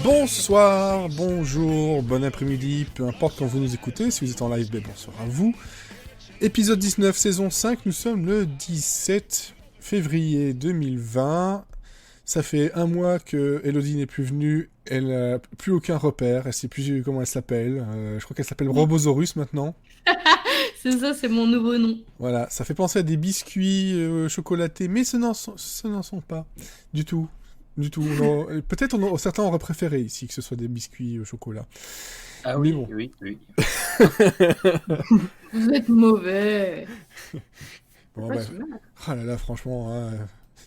Bonsoir, bonjour, bon après-midi, peu importe quand vous nous écoutez, si vous êtes en live, ben bonsoir à vous. Épisode 19, saison 5, nous sommes le 17 février 2020. Ça fait un mois que Elodie n'est plus venue, elle n'a plus aucun repère, elle sait plus comment elle s'appelle. Je crois qu'elle s'appelle Robosaurus maintenant. C'est ça, c'est mon nouveau nom. Voilà, ça fait penser à des biscuits chocolatés, mais ce n'en sont pas du tout. Du tout. Peut-être certains auraient préféré ici que ce soit des biscuits au chocolat. Ah mais oui, bon. oui. Vous êtes mauvais. Bon, bah, ah là là, franchement, hein,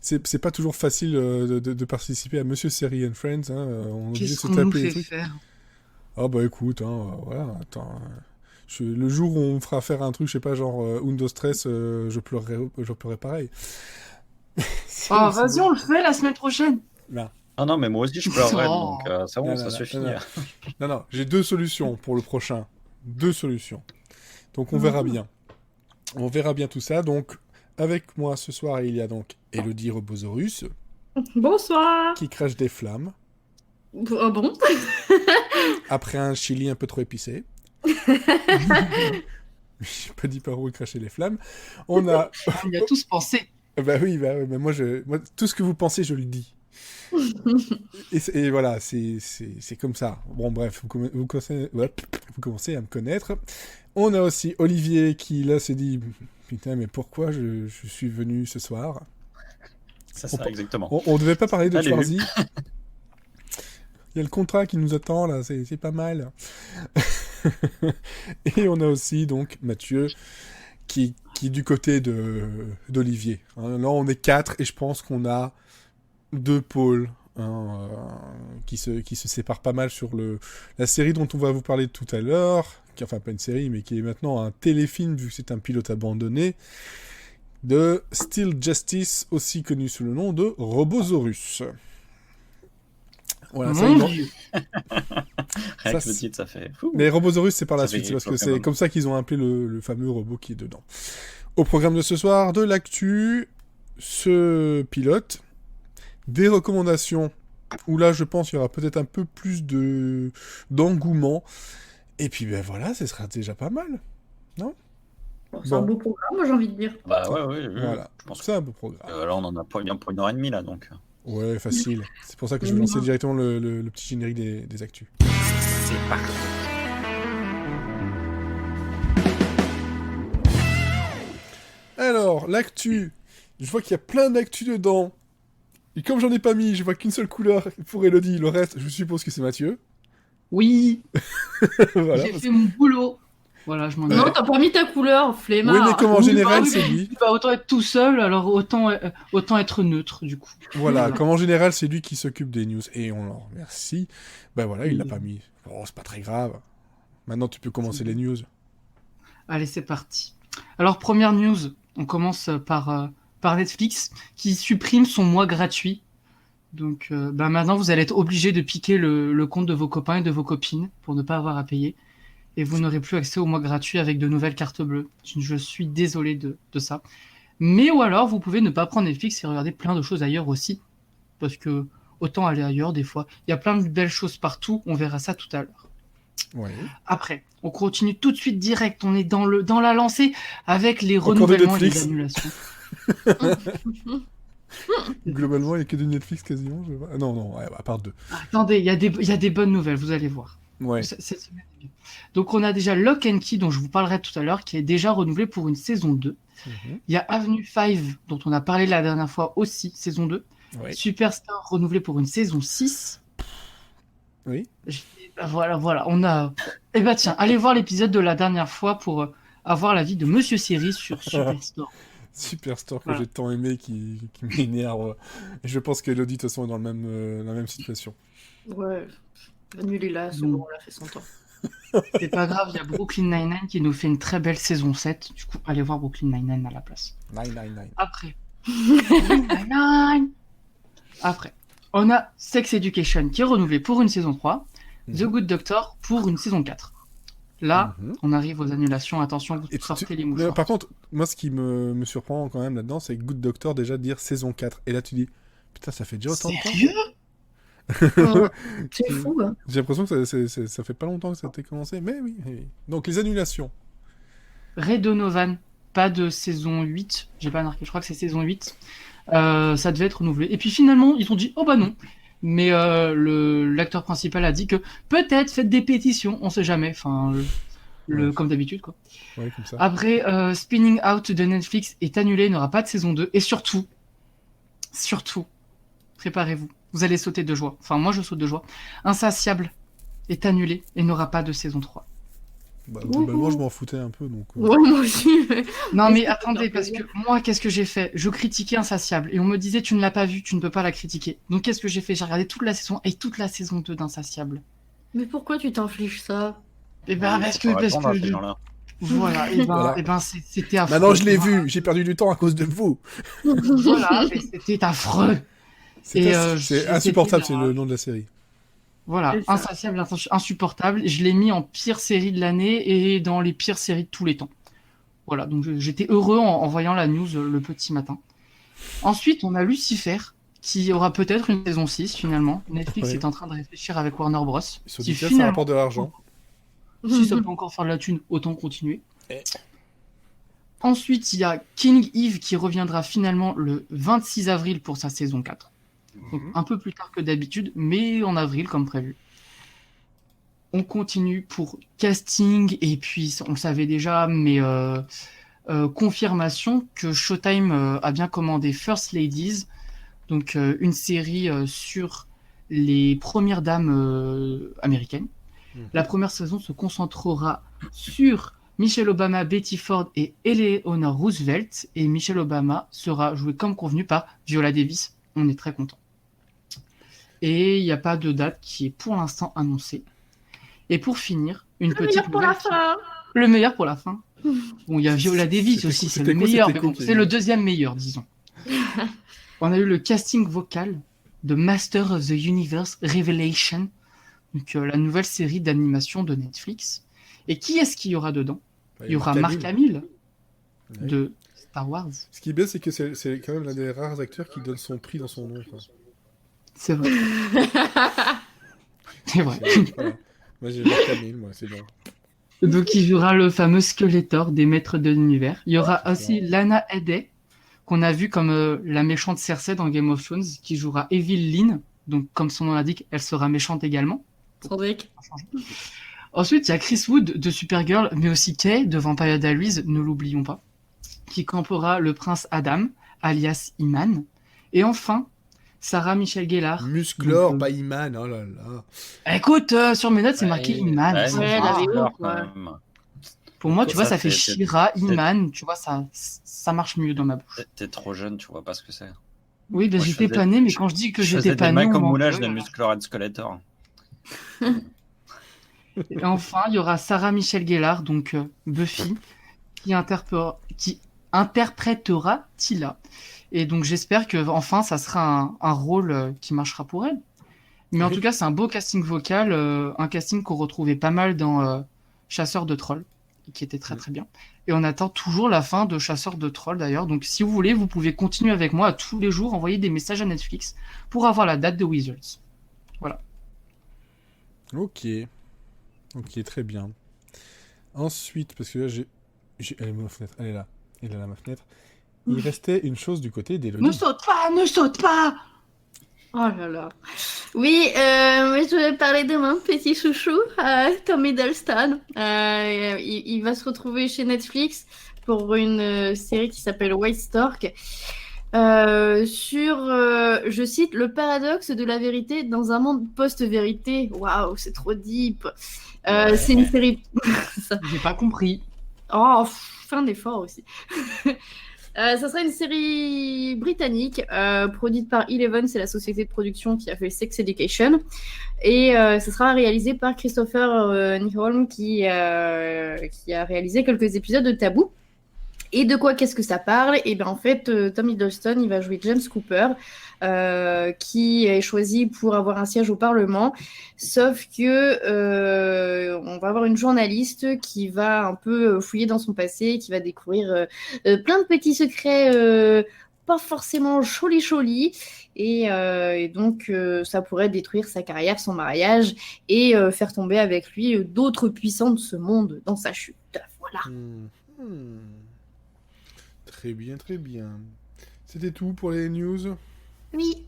c'est pas toujours facile de participer à Monsieur Série and Friends. Hein, on est obligé de Qu'est-ce se qu'on nous taper les fait trucs. faire? Ah bah écoute, hein, voilà, attends. Le jour où on me fera faire un truc, je sais pas, genre Undo Stress, je pleurerai pareil. Oh, vas-y, on le fait la semaine prochaine. Là. Ah non, mais moi aussi je pleurerais, Oh. donc ça Non, ça non, suffit. non. Non, j'ai 2 solutions pour le prochain. 2 solutions. Donc on verra bien. On verra bien tout ça. Donc avec moi ce soir, il y a donc Elodie Robosaurus Bonsoir. qui crache des flammes Ah bon? après un chili un peu trop épicé. J'ai pas dit par où il crachait les flammes. On a... On y a tous pensé. bah oui, mais moi, tout ce que vous pensez, je le dis. Et voilà, c'est comme ça. Bon, bref, vous commencez à me connaître. On a aussi Olivier qui, là, s'est dit « Putain, mais pourquoi je suis venu ce soir ?» C'est ça, exactement. On devait pas parler de Allez, Schwarzy. Il y a le contrat qui nous attend, là, c'est pas mal. Et on a aussi, donc, Mathieu, qui est du côté d'Olivier. Hein, là, on est 4, et je pense qu'on a 2 pôles qui se séparent pas mal sur la série dont on va vous parler tout à l'heure, enfin pas une série, mais qui est maintenant un téléfilm, vu que c'est un pilote abandonné, de Steel Justice, aussi connu sous le nom de Robosaurus. Voilà, Mon Dieu. Rien ça, que le titre, ça fait fou. Mais Robosaurus, c'est par la Ça suite, fait c'est parce que quand c'est même. comme ça qu'ils ont appelé le fameux robot qui est dedans. Au programme de ce soir, de l'actu, ce pilote, des recommandations, où là, je pense qu'il y aura peut-être un peu plus d'engouement, et puis ben voilà, ce sera déjà pas mal. C'est un beau programme, moi j'ai envie de dire. Bah ouais, Voilà, je pense que c'est un beau programme. là on en a pour 1h30 là, donc. Ouais, facile. C'est pour ça que je vais lancer directement le petit générique des actus. C'est parti. Alors, l'actu. Je vois qu'il y a plein d'actu dedans. Et comme j'en ai pas mis, je vois qu'une seule couleur pour Elodie. Le reste, je suppose que c'est Mathieu. Oui, Voilà. j'ai fait mon boulot. Voilà, je m'en Ouais. Non, t'as pas mis ta couleur, flemmard. Oui, mais comme en Oui, général, bah oui, c'est lui. Bah, autant être tout seul, alors autant être neutre, du coup. Voilà, comme en général, c'est lui qui s'occupe des news. Et on leur remercie. Ben voilà, il l'a pas mis. Oh, c'est pas très grave. Maintenant, tu peux commencer les news. Allez, c'est parti. Alors, première news, on commence par Netflix, qui supprime son mois gratuit. Donc, maintenant, vous allez être obligé de piquer le compte de vos copains et de vos copines pour ne pas avoir à payer. Et vous n'aurez plus accès au mois gratuit avec de nouvelles cartes bleues. Je suis désolé de ça. Mais ou alors, vous pouvez ne pas prendre Netflix et regarder plein de choses ailleurs aussi. Parce que autant aller ailleurs des fois. Il y a plein de belles choses partout. On verra ça tout à l'heure. Ouais. Après, on continue tout de suite direct. On est dans la lancée avec les Encore de renouvellements et les Netflix. annulations. Globalement, il n'y a que du Netflix quasiment. Ah, non, ouais, à part 2. Attendez, il y a des bonnes nouvelles, vous allez voir. Ouais. Cette semaine est bien. Donc on a déjà Lock and Key, dont je vous parlerai tout à l'heure, qui est déjà renouvelé pour une saison 2. Mhm. Il y a Avenue 5, dont on a parlé la dernière fois aussi, saison 2. Ouais. Superstar renouvelé pour une saison 6. Oui. Voilà, on a... Eh ben tiens, allez voir l'épisode de la dernière fois pour avoir l'avis de Monsieur Série sur Superstore. Superstore que Voilà. j'ai tant aimé qui m'énerve. Et je pense qu'Elodie, de toute façon, est dans la même situation. Ouais, annulez-la, c'est Mm. bon, on l'a fait son temps. C'est pas grave, il y a Brooklyn Nine-Nine qui nous fait une très belle saison 7. Du coup, allez voir Brooklyn Nine-Nine à la place. 999. Après. Nine-Nine. Après, on a Sex Education qui est renouvelé pour une saison 3. The Good Doctor pour une saison 4. Là, Mhm. on arrive aux annulations. Attention, vous Et sortez les mouchoirs. Par contre, moi, ce qui me surprend quand même là-dedans, c'est Good Doctor déjà dire saison 4. Et là, tu dis, putain, ça fait déjà autant de temps. Sérieux? Ouais. C'est fou, hein. J'ai l'impression que ça fait pas longtemps que ça a été commencé, mais oui. Donc les annulations. Ray Donovan, pas de saison 8, j'ai pas marqué, je crois que c'est saison 8. Ça devait être renouvelé. Et puis finalement, ils ont dit, oh bah non. Mais l'acteur principal a dit que peut-être faites des pétitions, on sait jamais. Enfin, Ouais. comme d'habitude, quoi. Ouais, comme ça. Après, Spinning Out de Netflix est annulé, il n'aura pas de saison 2. Et surtout, préparez-vous. Vous allez sauter de joie. Enfin, moi, je saute de joie. Insatiable est annulé et n'aura pas de saison 3. Bah, globalement, je m'en foutais un peu, donc... Ouais, moi aussi. Non, Est-ce mais que attendez, ça parce fait que moi, qu'est-ce que j'ai fait? Je critiquais Insatiable et on me disait, tu ne l'as pas vu, tu ne peux pas la critiquer. Donc, qu'est-ce que j'ai fait? J'ai regardé toute la saison et toute la saison 2 d'Insatiable. Mais pourquoi tu t'infliges ça? Et ben, Il parce faut que, répondre à ces gens-là. voilà, et ben, Voilà. et ben, c'était affreux. Maintenant, je l'ai Voilà. vu, j'ai perdu du temps à cause de vous. Voilà, et c'était affreux. Et, C'est insupportable, c'est c'était, le nom de la série. Voilà, C'est ça. Insatiable, insupportable. Je l'ai mis en pire série de l'année et dans les pires séries de tous les temps. Voilà, donc j'étais heureux en voyant la news le petit matin. Ensuite, on a Lucifer, qui aura peut-être une saison 6 finalement. Netflix Ouais. est en train de réfléchir avec Warner Bros. Ils se sont Si dit, tiens, ça finalement, rapporte de l'argent. si ça peut encore faire de la thune, autant continuer. Ensuite, il y a King Eve qui reviendra finalement le 26 avril pour sa saison 4. Donc un peu plus tard que d'habitude, mais en avril comme prévu. On continue pour casting, et puis on le savait déjà, mais confirmation que Showtime a bien commandé First Ladies, donc une série sur les premières dames américaines. La première saison se concentrera sur Michelle Obama, Betty Ford et Eleanor Roosevelt, et Michelle Obama sera jouée comme convenu par Viola Davis. On est très content. Et il n'y a pas de date qui est pour l'instant annoncée. Et pour finir, une petite Meilleur pour la nouvelle fin. le meilleur pour la fin. Bon, il y a Viola Davis aussi, c'est le c'était quoi, meilleur, c'était mais bon, quoi, c'est le deuxième meilleur, disons. On a eu le casting vocal de Master of the Universe Revelation, donc la nouvelle série d'animation de Netflix. Et qui est-ce qu'il y aura dedans? Bah, Il y aura Mark Hamill Ouais. de Star Wars. Ce qui est bien, c'est que c'est quand même l'un des rares acteurs qui donne son prix dans son nom. Quoi. C'est vrai. C'est vrai. Voilà. Moi, j'ai Mark Hamill, moi, c'est bon. Donc il jouera le fameux Skeletor des Maîtres de l'Univers. Il y aura aussi Lana Headey, qu'on a vu comme la méchante Cersei dans Game of Thrones, qui jouera Evil Lynn. Donc comme son nom l'indique, elle sera méchante également. Sans deck. Ensuite, il y a Chris Wood de Supergirl, mais aussi Kay de Vampire Diaries, ne l'oublions pas, qui campera le prince Adam, alias Iman. Et enfin, Sarah Michelle Gellar. Musclor, Donc, pas Iman, oh là là. Écoute, sur mes notes, c'est marqué Iman. Ouais, ça ouais, va. la VO, alors, quoi. quand même. Pour moi, tu vois, ça fait c'est- Shira, Iman, tu vois, ça marche mieux dans ma bouche. T'es trop jeune, tu vois pas ce que c'est. Oui, ben Moi, je j'étais faisais- pas né, mais quand je dis que Je j'étais faisais pas des né, mecs on au moulage m'engueule. de Musclor Skeletor. Et enfin, il y aura Sarah Michelle Gellar, donc Buffy, qui interprétera Tila. Et donc j'espère que enfin ça sera un rôle qui marchera pour elle. Mais en Oui. tout cas, c'est un beau casting vocal, un casting qu'on retrouvait pas mal dans Chasseurs de Trolls, qui était très très bien. Et on attend toujours la fin de Chasseurs de Trolls d'ailleurs. Donc si vous voulez, vous pouvez continuer avec moi à tous les jours envoyer des messages à Netflix pour avoir la date de Wizards. Ok. Ok, très bien. Ensuite, parce que là, elle est où, ma fenêtre? Elle est là. Elle est là, ma fenêtre. Il restait une chose du côté d'Elodie. Ne saute pas, ne saute pas! Oh là là. Oui, moi je voulais parler de mon petit chouchou, Tom Hiddleston. Il va se retrouver chez Netflix pour une série qui s'appelle White Stork. Sur, je cite, le paradoxe de la vérité dans un monde post-vérité. Waouh, c'est trop deep. C'est une série. J'ai pas compris. Oh, fin d'effort aussi. Ça sera une série britannique produite par Eleven, c'est la société de production qui a fait Sex Education. Et ce sera réalisé par Christopher Nyholm qui a réalisé quelques épisodes de Taboo. Et de quoi qu'est-ce que ça parle? Et bien en fait, Tom Hiddleston, il va jouer James Cooper, qui est choisi pour avoir un siège au Parlement. Sauf que on va avoir une journaliste qui va un peu fouiller dans son passé, qui va découvrir plein de petits secrets pas forcément choli, et donc ça pourrait détruire sa carrière, son mariage, et faire tomber avec lui d'autres puissants de ce monde dans sa chute. Voilà. Hmm. Très bien, très bien. C'était tout pour les news. Oui.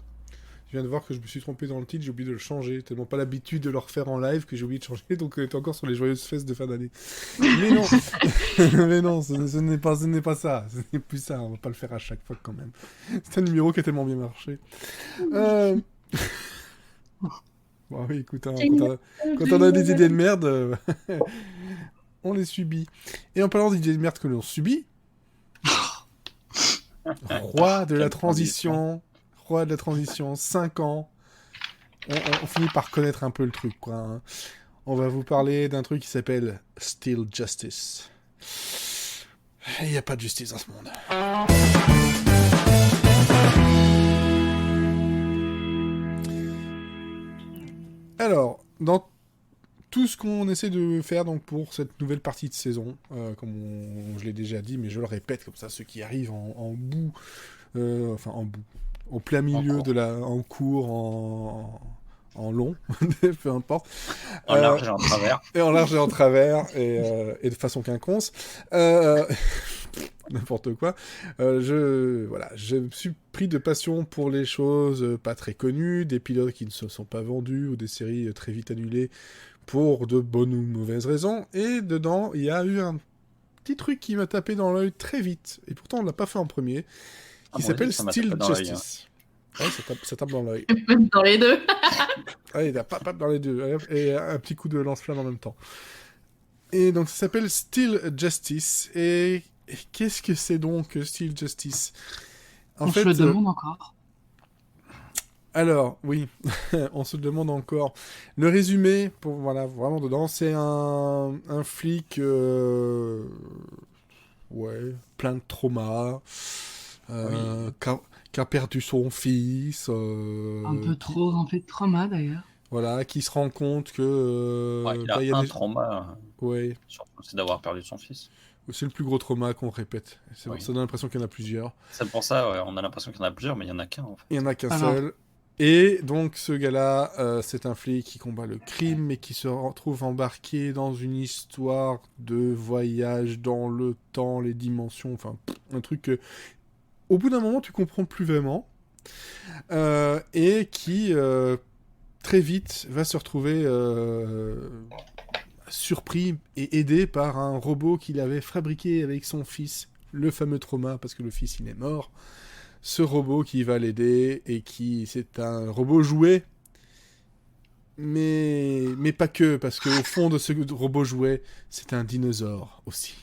Je viens de voir que je me suis trompé dans le titre, j'ai oublié de le changer. Tellement pas l'habitude de le refaire en live que j'ai oublié de changer, donc on est encore sur les joyeuses fesses de fin d'année. Mais non, mais non, ce n'est pas ça. Ce n'est plus ça, on va pas le faire à chaque fois quand même. C'est un numéro qui a tellement bien marché. Bon, oui, écoute, hein, quand on a des idées de merde, on les subit. Et en parlant d'idées de merde que l'on subit, roi de la transition, 5 ans, on finit par connaître un peu le truc, quoi. Hein. On va vous parler d'un truc qui s'appelle Still Justice. Il n'y a pas de justice dans ce monde. Alors, dans tout ce qu'on essaie de faire donc pour cette nouvelle partie de saison, comme je l'ai déjà dit, mais je le répète, comme ça, ceux qui arrivent en bout, au plein milieu en cours, en long, peu importe. En large et en travers. Et en large et en travers, et de façon quinconce. N'importe quoi. Je me suis pris de passion pour les choses pas très connues, des pilotes qui ne se sont pas vendus, ou des séries très vite annulées pour de bonnes ou mauvaises raisons. Et dedans, il y a eu un petit truc qui m'a tapé dans l'œil très vite, et pourtant on l'a pas fait en premier, qui s'appelle Still Justice. Ouais, ça tape dans l'œil. Même dans les deux. Allez, il a pas dans les deux. Et un petit coup de lance-flamme en même temps. Et donc, ça s'appelle Still Justice. Et qu'est-ce que c'est donc Still Justice? On se le demande encore. Alors, oui, on se le demande encore. Le résumé, vraiment dedans, c'est un flic, plein de traumas, qui a perdu son fils. Un peu trop rempli de trauma, d'ailleurs. Voilà, qui se rend compte que... il a un trauma, ouais. surtout, c'est d'avoir perdu son fils. C'est le plus gros trauma qu'on répète. Ça donne l'impression qu'il y en a plusieurs. C'est pour ça, on a l'impression qu'il y en a plusieurs, mais il n'y en a qu'un, en fait. Il n'y en a qu'un seul. Et donc, ce gars-là, c'est un flic qui combat le crime, mais qui se retrouve embarqué dans une histoire de voyage dans le temps, les dimensions, enfin, un truc que, au bout d'un moment, tu comprends plus vraiment, et qui, très vite, va se retrouver surpris et aidé par un robot qu'il avait fabriqué avec son fils, le fameux trauma, parce que le fils, il est mort. Ce robot qui va l'aider, et c'est un robot jouet, mais pas que, parce qu'au fond de ce robot jouet, c'est un dinosaure aussi.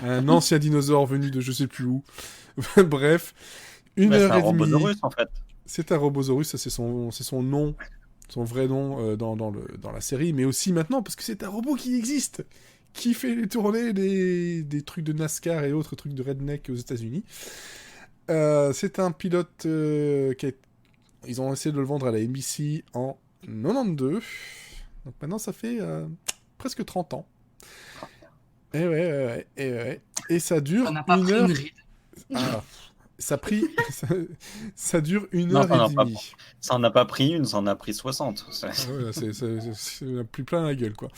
Un ancien dinosaure venu de je sais plus où. Bref, une heure et demie. C'est un robosaurus, en fait. C'est un robosaurus, ça c'est son nom, son vrai nom dans la série, mais aussi maintenant, parce que c'est un robot qui existe, qui fait tourner des trucs de NASCAR et autres trucs de redneck aux États-Unis. C'est un pilote ils ont essayé de le vendre à la NBC en 92. Donc maintenant, ça fait presque 30 ans. Et ouais. Et ça dure une heure. Ça dure une heure et demie. Ça en a pas pris une, ça en a pris 60. C'est plus plein la gueule, quoi.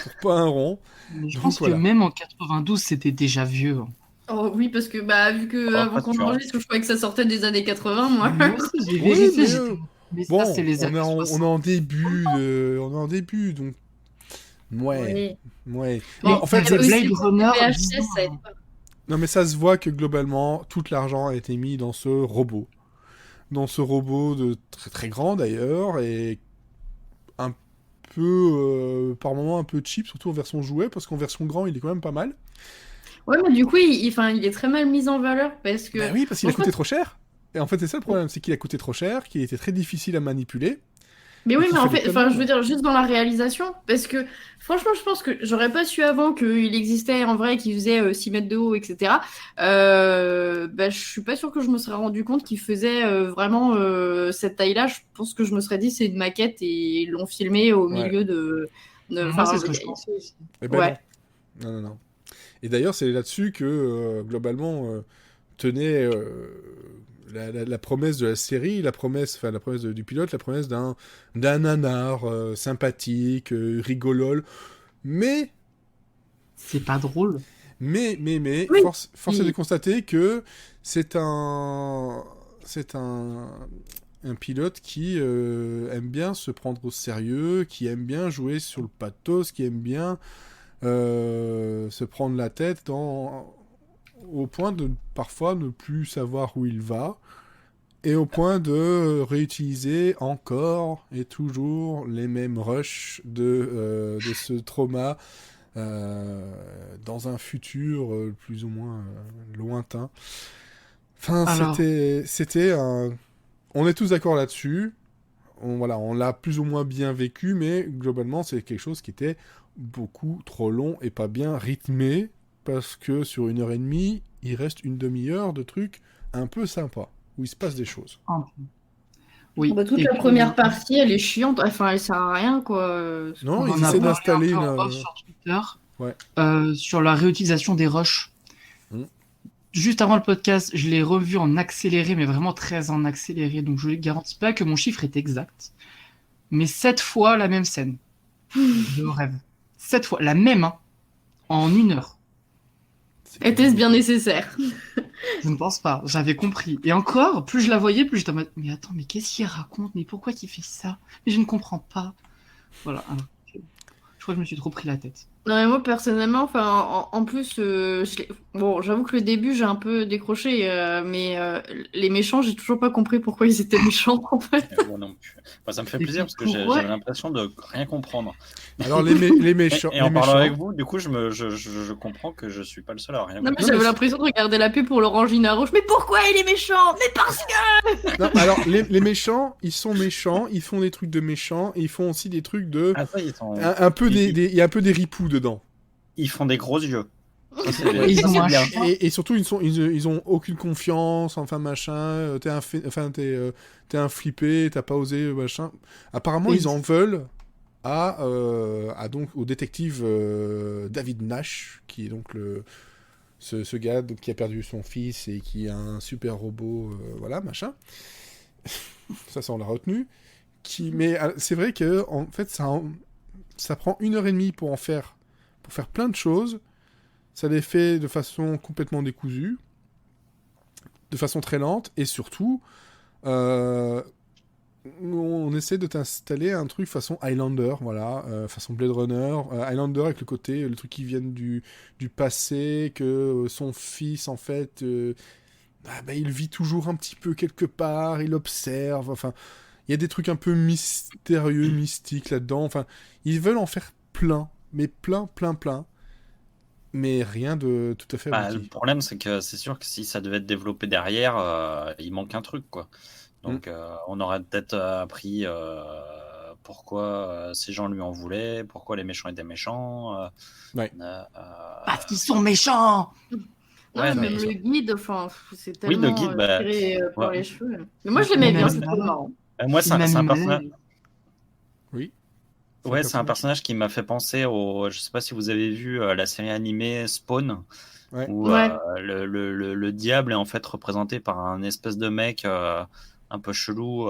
Pour pas un rond. Je pense que même en 92, c'était déjà vieux. Oh oui, parce que vu que avant qu'on enregistre, je croyais que ça sortait des années 80, moi. Moi aussi, j'ai vérifié. Mais bon, ça, c'est les années 60. On est en début, donc... Ouais. Bon, en fait, Blade Runner... VHS, ça aide pas. Non, mais ça se voit que globalement, tout l'argent a été mis dans ce robot. Dans ce robot de très très grand d'ailleurs, et un peu, par moments, un peu cheap, surtout en version jouet, parce qu'en version grand, il est quand même pas mal. Ouais, mais du coup, il est très mal mis en valeur parce que. Bah oui, parce qu'il a coûté trop cher. Et en fait, c'est ça le problème, c'est qu'il a coûté trop cher, qu'il était très difficile à manipuler. Mais oui, mais en fait, je veux dire, juste dans la réalisation, parce que franchement, je pense que j'aurais pas su avant qu'il existait en vrai, qu'il faisait 6 mètres de haut, etc. Je suis pas sûre que je me serais rendu compte qu'il faisait vraiment cette taille-là. Je pense que je me serais dit, c'est une maquette et ils l'ont filmé au milieu de. Moi, c'est ce que je pensais aussi. Eh ben non. Et d'ailleurs, c'est là-dessus que, globalement, tenait la promesse de la série, la promesse du pilote, la promesse d'un nanar sympathique, rigolole, mais C'est pas drôle. mais Oui. force est de constater que c'est un pilote qui aime bien se prendre au sérieux, qui aime bien jouer sur le pathos, qui aime bien se prendre la tête au point de parfois ne plus savoir où il va, et au point de réutiliser encore et toujours les mêmes rushs de ce trauma dans un futur plus ou moins lointain. Enfin, Alors- c'était un... On est tous d'accord là-dessus. On l'a plus ou moins bien vécu, mais globalement, c'est quelque chose qui était beaucoup trop long et pas bien rythmé, parce que sur 1 heure et demie, il reste une demi-heure de trucs un peu sympas, où il se passe des choses. Oui. Bah, toute Et la puis, première partie, elle est chiante. Enfin, elle sert à rien, quoi. Non, on ils en a essaient parlé d'installer un peu en une... off sur Twitter, Ouais. sur la réutilisation des rushs. Mm. Juste avant le podcast, je l'ai revu en accéléré, mais vraiment très en accéléré, donc je ne garantis pas que mon chiffre est exact. Mais 7 fois la même scène. Je rêve. 7 fois, la même, hein, en 1 heure. Était-ce bien nécessaire? Je ne pense pas, j'avais compris. Et encore, plus je la voyais, plus j'étais en mode, mais attends, mais qu'est-ce qu'il raconte? Mais pourquoi il fait ça? Mais je ne comprends pas. Voilà, alors, je crois que je me suis trop pris la tête. Non, mais moi, personnellement, enfin, en plus, bon, j'avoue que le début, j'ai un peu décroché, mais les méchants, j'ai toujours pas compris pourquoi ils étaient méchants, en fait. Moi non plus. Enfin, ça me fait Et plaisir puis, parce que pourquoi j'avais l'impression de rien comprendre. Alors, les Et, méchants... et en les parlant méchants... avec vous, du coup, je comprends que je suis pas le seul à rien Non, mais comprendre. mais j'avais l'impression de regarder la pub pour l'Orangina Rouge. Mais pourquoi il est méchant? Mais parce que... Non, alors, les méchants, ils sont méchants, ils font des trucs de méchants, et ils font aussi des trucs de... Ah, ça, ils sont. Un peu il y a un peu des ripoux dedans. Ils font des gros yeux. Ça, Ils ça, ont c'est un bien. chien. Et surtout, ils ont aucune confiance, enfin machin. T'es un flippé, t'as pas osé machin. Apparemment, Et ils en veulent donc au détective David Nash, qui est donc ce gars donc, qui a perdu son fils et qui a un super robot, voilà machin. Ça on l'a retenu. Mais c'est vrai que en fait, ça prend 1 heure et demie pour faire plein de choses. Ça les fait de façon complètement décousue, de façon très lente, et surtout, on essaie de t'installer un truc façon Highlander, voilà, façon Blade Runner, Highlander avec le truc qui vient du passé, que son fils, en fait, il vit toujours un petit peu quelque part, il observe, enfin, il y a des trucs un peu mystérieux, mystiques là-dedans, enfin, ils veulent en faire plein, mais plein, mais rien de tout à fait Bah, le abouti. problème, c'est que c'est sûr que si ça devait être développé derrière, il manque un truc, quoi. Donc, on aurait peut-être appris pourquoi ces gens lui en voulaient, pourquoi les méchants étaient méchants. Ouais. Parce qu'ils sont méchants! Non, Ouais, mais mais même le guide, enfin, c'est oui, le tellement guide, bah, tiré par ouais. les cheveux. Mais moi, je l'aimais bien, Même c'était trop marrant. Moi, il m'a c'est un mis mal à personnage. l'aise. Oui. Ouais, c'est un personnage qui m'a fait penser au. Je sais pas si vous avez vu la série animée Spawn, Ouais. où Ouais. le diable est en fait représenté par un espèce de mec un peu chelou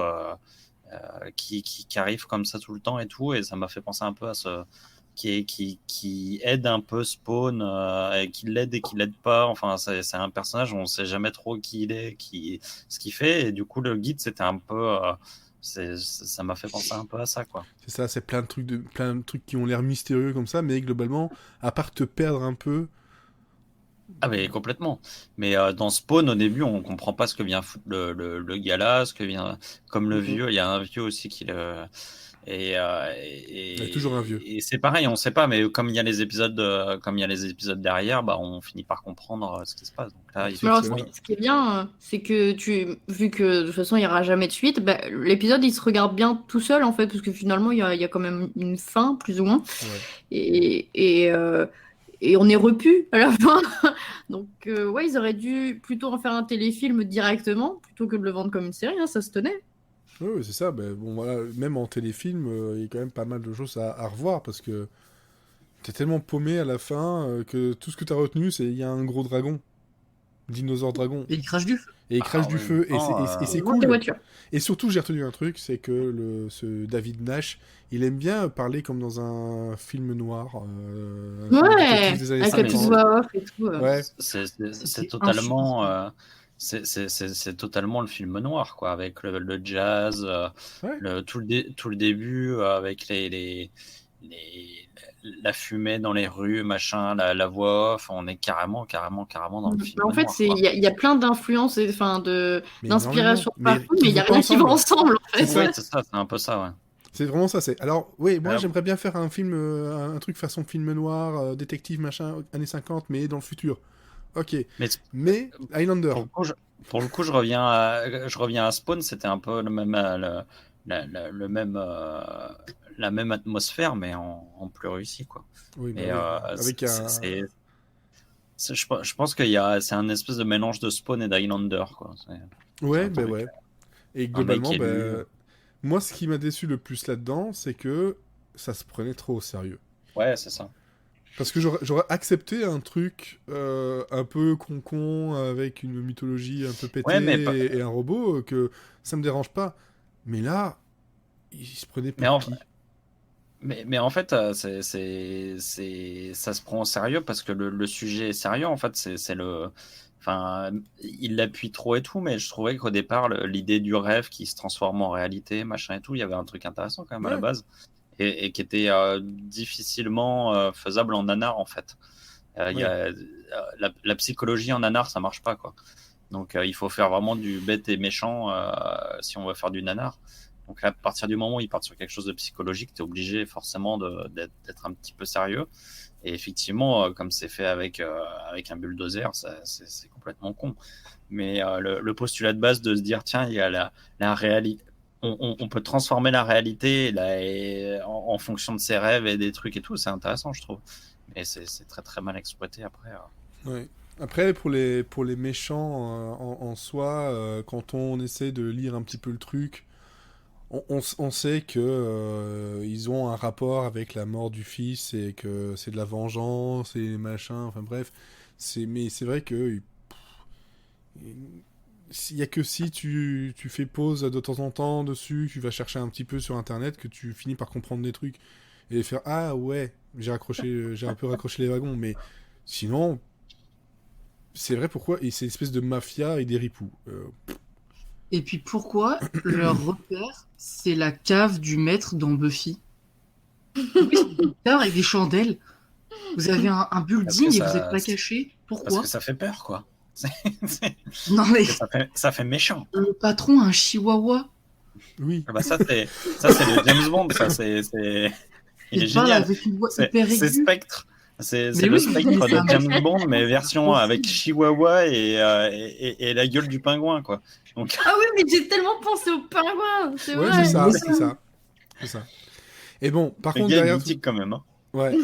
qui arrive comme ça tout le temps et tout, et ça m'a fait penser un peu à ce qui aide un peu Spawn, et qui l'aide et qui l'aide pas. Enfin, c'est un personnage où on sait jamais trop qui il est, ce qu'il fait, et du coup le guide c'était un peu ça m'a fait penser un peu à ça, quoi. C'est ça, c'est plein de trucs qui ont l'air mystérieux comme ça, mais globalement, à part te perdre un peu. Ah mais complètement. Mais dans Spawn, au début, on comprend pas ce que vient foutre le gars là, ce que vient comme le vieux. Il y a un vieux aussi qui le Il y a toujours un vieux. Et c'est pareil, on sait pas. Mais comme il y a les épisodes, derrière, bah on finit par comprendre ce qui se passe. Donc là, Mais alors, Effectivement. ce qui est bien, c'est que vu que de toute façon il n'y aura jamais de suite, bah, l'épisode il se regarde bien tout seul en fait, parce que finalement il y a quand même une fin, plus ou moins, Ouais. et on est repu à la fin. Donc, ouais, ils auraient dû plutôt en faire un téléfilm directement, plutôt que de le vendre comme une série, hein, ça se tenait. Ouais, c'est ça. Ben, bon, voilà, même en téléfilm, il y a quand même pas mal de choses à revoir parce que t'es tellement paumé à la fin que tout ce que t'as retenu, c'est il y a un gros dragon. Dinosaure Dragon. Et il crache du feu. Et il crache du feu, et c'est Des cool. voitures. Et surtout, j'ai retenu un truc, c'est que ce David Nash, il aime bien parler comme dans un film noir. Un film Ouais, détective des années avec la petite 50. voix off et tout. Ouais, C'est totalement, c'est totalement le film noir, quoi, avec le jazz, ouais. tout le début, avec la fumée dans les rues, machin, la voix off. On est carrément dans le film En fait, noir, quoi. il y a plein d'influences, Mais d'inspiration énormément. partout, mais il n'y a qui vont rien pas qui va ensemble, en C'est fait. ça. Ouais, c'est ça, c'est un peu ça, ouais. C'est vraiment ça. Alors, oui, moi Alors- j'aimerais bien faire un film, un truc façon film noir, détective, machin, années 50, mais dans le futur. Ok. Mais Highlander. Pour le coup, je reviens à Spawn, c'était un peu le même, le même, la même atmosphère, mais en plus réussi, quoi. Oui, bah Et oui. Avec un... je pense c'est un espèce de mélange de Spawn et d'Highlander, quoi. Ouais, un bah truc, ouais. Et un mec globalement, élu. moi, ce qui m'a déçu le plus là-dedans, c'est que ça se prenait trop au sérieux. Ouais, c'est ça. Parce que j'aurais accepté un truc un peu con avec une mythologie un peu pétée Ouais, mais et un robot, que ça me dérange pas. Mais là, il se prenait Mais pour en, qui? mais en fait, ça se prend au sérieux parce que le sujet est sérieux. En fait, enfin, il l'appuie trop et tout, mais je trouvais qu'au départ, l'idée du rêve qui se transforme en réalité, machin et tout, il y avait un truc intéressant quand même à la Ouais. base et qui était difficilement faisable en nanar, en fait. Il y a, la psychologie en nanar, ça marche pas, quoi. Donc, il faut faire vraiment du bête et méchant si on veut faire du nanar. Donc, à partir du moment où ils partent sur quelque chose de psychologique, tu es obligé forcément d'être un petit peu sérieux. Et effectivement, comme c'est fait avec un bulldozer, c'est complètement con. Mais le postulat de base de se dire, tiens, il y a la réalité. On peut transformer la réalité en fonction de ses rêves et des trucs et tout, c'est intéressant, je trouve. Mais c'est très très mal exploité après. Ouais. Après, pour les méchants en soi, quand on essaie de lire un petit peu le truc, on sait que ils ont un rapport avec la mort du fils et que c'est de la vengeance et machin, enfin bref. Mais c'est vrai que il y a que si tu fais pause de temps en temps dessus, tu vas chercher un petit peu sur internet, que tu finis par comprendre des trucs et faire ah ouais, j'ai un peu raccroché les wagons, mais sinon c'est vrai pourquoi, et c'est une espèce de mafia et des ripoux. Et puis pourquoi leur repère, c'est la cave du maître dans Buffy? Oui, c'est une cave avec des chandelles. Vous avez un building et vous n'êtes pas caché. Parce Pourquoi? que ça fait peur, quoi. Non mais Ça fait méchant. le patron a un chihuahua. Oui. Ah bah ça c'est le James Bond, ça il est Il parle génial. avec une voix C'est hyper aiguë. Spectre. C'est Mais le oui, Spectre mais de ça James Bond, mais version avec Chihuahua et la gueule du pingouin, quoi. Donc, Ah oui, mais j'ai tellement pensé au pingouin. C'est Ouais, vrai. c'est ça, mais c'est ça. C'est ça. Et bon, par le contre, gars est derrière mythique quand même. Hein. ouais.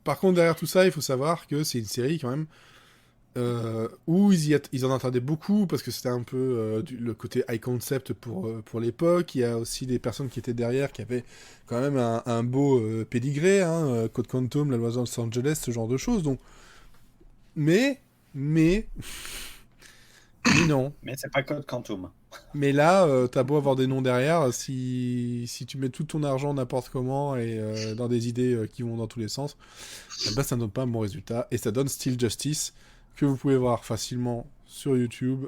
Par contre, derrière tout ça, il faut savoir que c'est une série quand même où ils en attendaient beaucoup parce que c'était un peu le côté high concept pour l'époque. Il y a aussi des personnes qui étaient derrière qui avaient quand même un beau pédigré, hein, Code Quantum, La Loi de Los Angeles, ce genre de choses. Donc, mais non. Mais c'est pas Code Quantum. Mais là, t'as beau avoir des noms derrière, si tu mets tout ton argent n'importe comment et dans des idées qui vont dans tous les sens, eh ben, ça ne donne pas un bon résultat. Et ça donne Steel Justice, que vous pouvez voir facilement sur YouTube.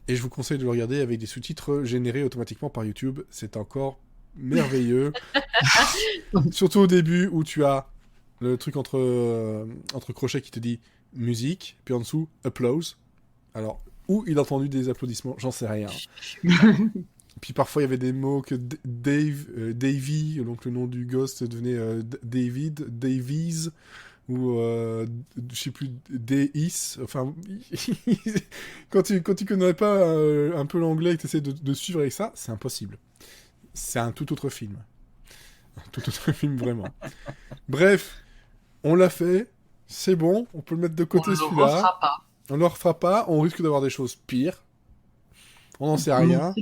Et je vous conseille de le regarder avec des sous-titres générés automatiquement par YouTube. C'est encore merveilleux. Surtout au début où tu as le truc entre crochets qui te dit musique, puis en dessous, applause. Alors, où il a entendu des applaudissements, j'en sais rien. Puis parfois il y avait des mots que Davy, donc le nom du ghost devenait David, Davies, ou je sais plus, Deis. Enfin, quand tu connais pas un peu l'anglais et que tu essaies de suivre avec ça, c'est impossible. C'est un tout autre film. Un tout autre film, vraiment. Bref, on l'a fait, c'est bon, on peut le mettre de côté On le celui-là. refera pas. On ne le refera pas, on risque d'avoir des choses pires. On n'en sait rien.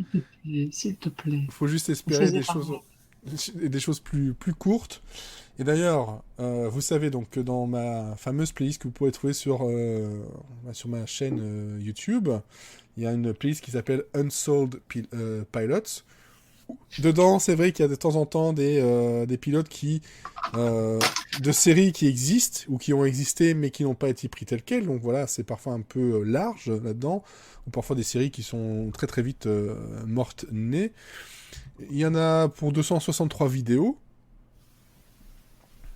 S'il te plaît. Il faut juste espérer Faisais des pas choses plus courtes. Et d'ailleurs, vous savez donc que dans ma fameuse playlist que vous pouvez trouver sur ma chaîne YouTube, il y a une playlist qui s'appelle Unsold Pilots. Dedans, c'est vrai qu'il y a de temps en temps des pilotes de séries qui existent ou qui ont existé mais qui n'ont pas été pris tels quels. Donc voilà, c'est parfois un peu large là-dedans. Ou parfois des séries qui sont très très vite mortes nées. Il y en a pour 263 vidéos.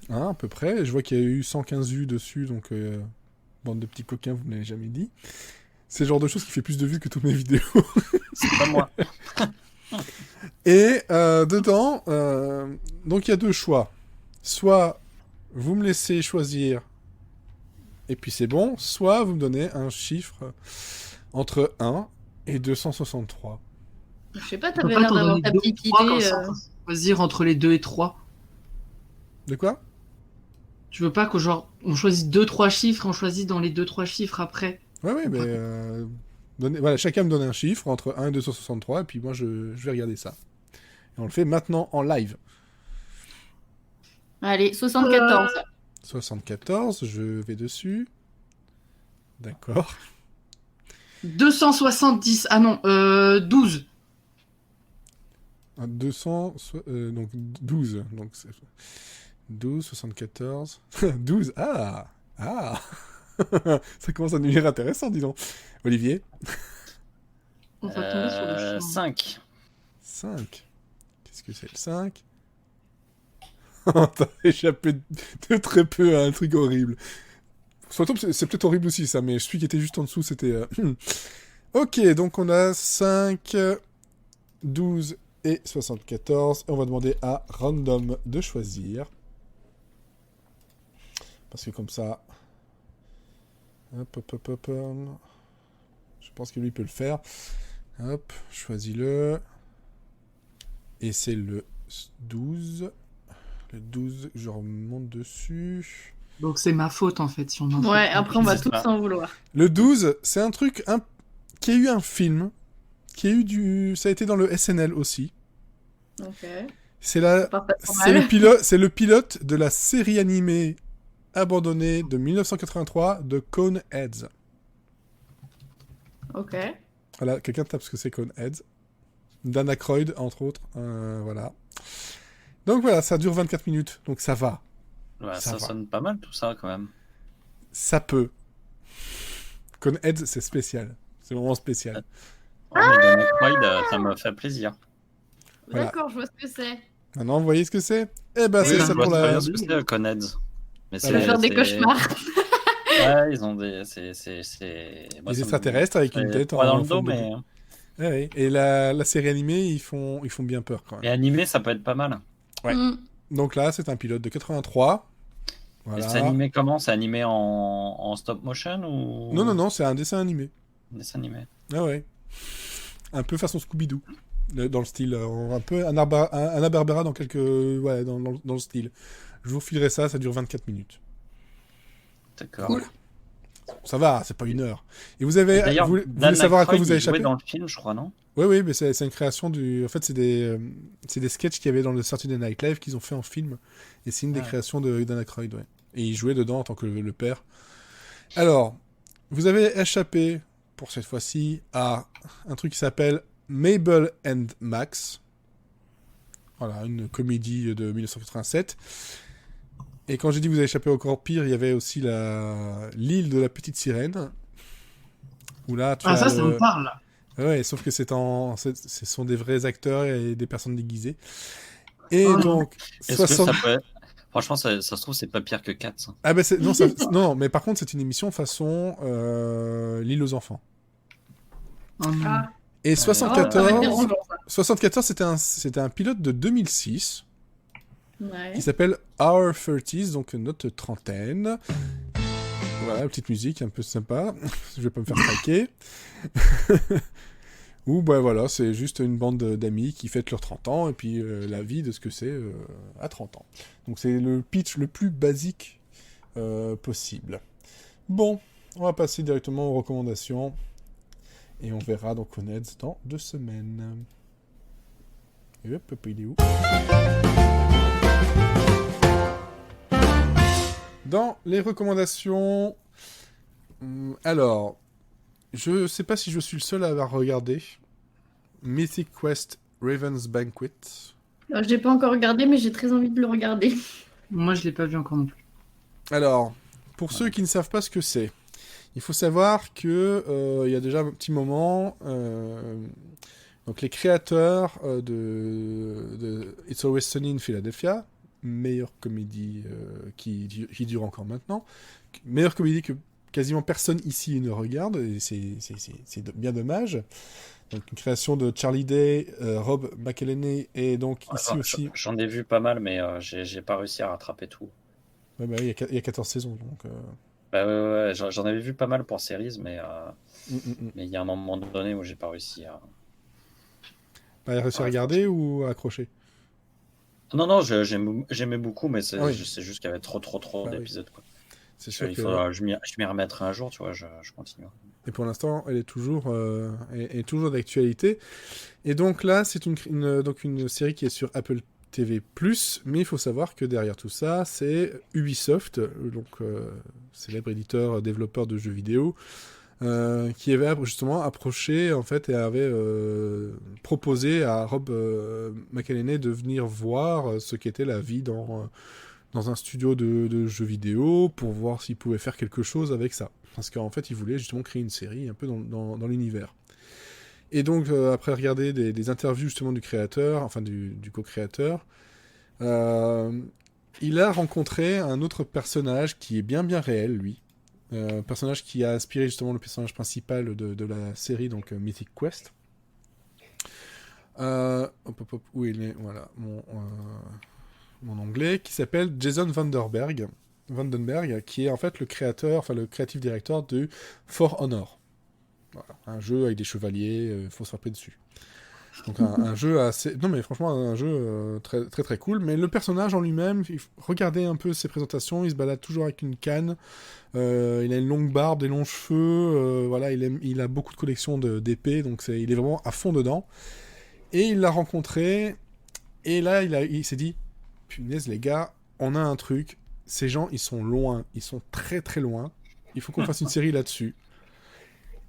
Hein, à peu près. Je vois qu'il y a eu 115 vues dessus, donc bande de petits coquins, vous ne l'avez jamais dit. C'est le genre de chose qui fait plus de vues que toutes mes vidéos. C'est pas moi. Et dedans, donc il y a deux choix. Soit vous me laissez choisir, et puis c'est bon, soit vous me donnez un chiffre entre 1 et 263. Je sais pas, Tu peux t'avais pas l'air t'en d'avoir donner ta 2 ou petite 3 comme idée. ça, faut choisir entre les 2 et 3. De quoi? Tu veux pas que genre on choisisse 2-3 chiffres et on choisit dans les 2-3 chiffres après? Ouais, mais voilà, chacun me donne un chiffre entre 1 et 263, et puis moi je vais regarder ça. Et on le fait maintenant en live. Allez, 74. 74, je vais dessus. D'accord. 270, ah non, 12. 200, donc 12. Donc 12, 74. 12, ah! Ça commence à devenir intéressant, dis donc. Olivier? On va tomber sur le chemin. 5. 5. Qu'est-ce que c'est le 5? T'as échappé de très peu à un truc horrible. Surtout, c'est peut-être horrible aussi ça, mais celui qui était juste en dessous, c'était... Ok, donc on a 5, 12 et 74. Et on va demander à Random de choisir. Parce que comme ça... Hop. Je pense que lui peut le faire. Hop, choisis-le. Et c'est le 12. Le 12, je remonte dessus. Donc c'est ma faute en fait si on en fait Ouais, plus. après on va c'est tous ça. s'en vouloir. Le 12, c'est un truc qui a eu un film, qui a eu ça a été dans le SNL aussi. Ok. C'est Ça part pas trop c'est mal. le pilote de la série animée abandonnée de 1983 de Coneheads. Ok. Voilà, quelqu'un tape ce que c'est Coneheads. Dan Aykroyd, entre autres. Voilà. Donc voilà, ça dure 24 minutes, donc ça va. Ouais, Ça ça va. sonne pas mal tout ça quand même. Ça peut. Coneheads, c'est spécial. C'est vraiment spécial. Ouais, mais Dan Aykroyd, ça me fait plaisir. Voilà. D'accord, je vois ce que c'est. Maintenant, vous voyez ce que c'est? Eh ben, Oui, c'est je ça vois pour très la... bien ce que c'est, Conheads. Mais Ça Ça va faire des c'est- cauchemars. Ouais, ils ont des. Moi, Les ça me- extraterrestres avec une c'est tête froid dans en le dos, forme de... mais. Ouais, ouais. Et la série animée, ils font bien peur quand Et même. animé, ça peut être pas mal. Ouais. Mm. Donc là, c'est un pilote de 83. Et Voilà. c'est animé comment? C'est animé en stop motion ou. Non, c'est un dessin animé. Dessin animé. Ah ouais. Un peu façon Scooby-Doo. Dans le style. Un peu un Hanna-Barbera dans quelques... Ouais, dans le style. Je vous filerai ça dure 24 minutes. D'accord. Cool. Ça va, c'est pas une heure. Et vous avez... D'ailleurs, Vous Dan voulez savoir à quoi Aykroyd, vous avez il jouait échappé? dans le film, je crois, non? Oui, mais c'est une création du... En fait, c'est des sketchs qu'il y avait dans le Saturday Night Live qu'ils ont fait en film. Et c'est une des Ouais. créations de Dan Aykroyd, ouais. Et il jouait dedans en tant que le père. Alors, vous avez échappé, pour cette fois-ci, à un truc qui s'appelle Mabel and Max. Voilà, une comédie de 1987. Et quand j'ai dit vous avez échappé encore pire, il y avait aussi l'île de la petite sirène. Où là, tu Ah as ça me parle. Ouais, sauf que ce sont des vrais acteurs et des personnes déguisées. Et Oh non. donc, Est-ce que 60... ça peut être... Franchement, ça se trouve, c'est pas pire que 4. Ah ben non, non, mais par contre, c'est une émission façon L'île aux enfants. Oh non. Ah. Et Oh, ça va être 74, dérangeant, ça. 74 c'était un pilote de 2006 Ouais. qui s'appelle Our 30s, donc notre trentaine. Voilà, petite musique un peu sympa. Je vais pas me faire craquer. Ou ben voilà, c'est juste une bande d'amis qui fêtent leurs 30 ans et puis la vie de ce que c'est à 30 ans. Donc c'est le pitch le plus basique possible. Bon, on va passer directement aux recommandations et on verra donc Coneheads dans 2 semaines. Et hop, il est où? Dans les recommandations, alors, je sais pas si je suis le seul à avoir regardé Mythic Quest Raven's Banquet. Alors, je l'ai pas encore regardé, mais j'ai très envie de le regarder. Moi, je l'ai pas vu encore non plus. Alors, pour ceux qui ne savent pas ce que c'est, il faut savoir que il y a déjà un petit moment, donc les créateurs de It's Always Sunny in Philadelphia, meilleure comédie qui dure encore maintenant, meilleure comédie que quasiment personne ici ne regarde, et c'est bien dommage. Donc une création de Charlie Day, Rob McElhenney, et donc ici aussi... J'en ai vu pas mal, mais j'ai pas réussi à rattraper tout. Ouais, bah, il y a 14 saisons, donc... Bah ouais, j'en avais vu pas mal pour Series, mais mm, mm, mm. mais il y a un moment donné où j'ai pas réussi à. Pas réussi à regarder ou à accrocher? Non, j'aimais beaucoup, mais Ah oui. c'est juste qu'il y avait trop Bah oui. d'épisodes, quoi. C'est sûr Il que... faudra, je m'y remettrai un jour, tu vois, je continue. Et pour l'instant, elle est toujours, toujours d'actualité. Et donc là, c'est donc une série qui est sur Apple TV+, mais il faut savoir que derrière tout ça, c'est Ubisoft, donc célèbre éditeur, développeur de jeux vidéo, qui avait justement approché en fait et avait proposé à Rob McElhenney de venir voir ce qu'était la vie dans un studio de jeux vidéo pour voir s'il pouvait faire quelque chose avec ça. Parce qu'en fait, il voulait justement créer une série un peu dans l'univers. Et donc, après regarder des interviews justement du créateur, enfin du co-créateur, il a rencontré un autre personnage qui est bien bien réel, lui. Un personnage qui a inspiré justement le personnage principal de la série, donc Mythic Quest. Où il est, voilà, mon anglais, qui s'appelle Jason Vandenberg, qui est en fait le créateur, enfin le creative director de For Honor. Voilà, un jeu avec des chevaliers, faut se frapper dessus. Donc un jeu assez... Non mais franchement, un jeu très, très très cool. Mais le personnage en lui-même, regardez un peu ses présentations, il se balade toujours avec une canne, il a une longue barbe, des longs cheveux, voilà, il a beaucoup de collections d'épées, donc il est vraiment à fond dedans. Et il l'a rencontré, et là il s'est dit, punaise les gars, on a un truc, ces gens ils sont loin, ils sont très très loin, il faut qu'on fasse une série là-dessus.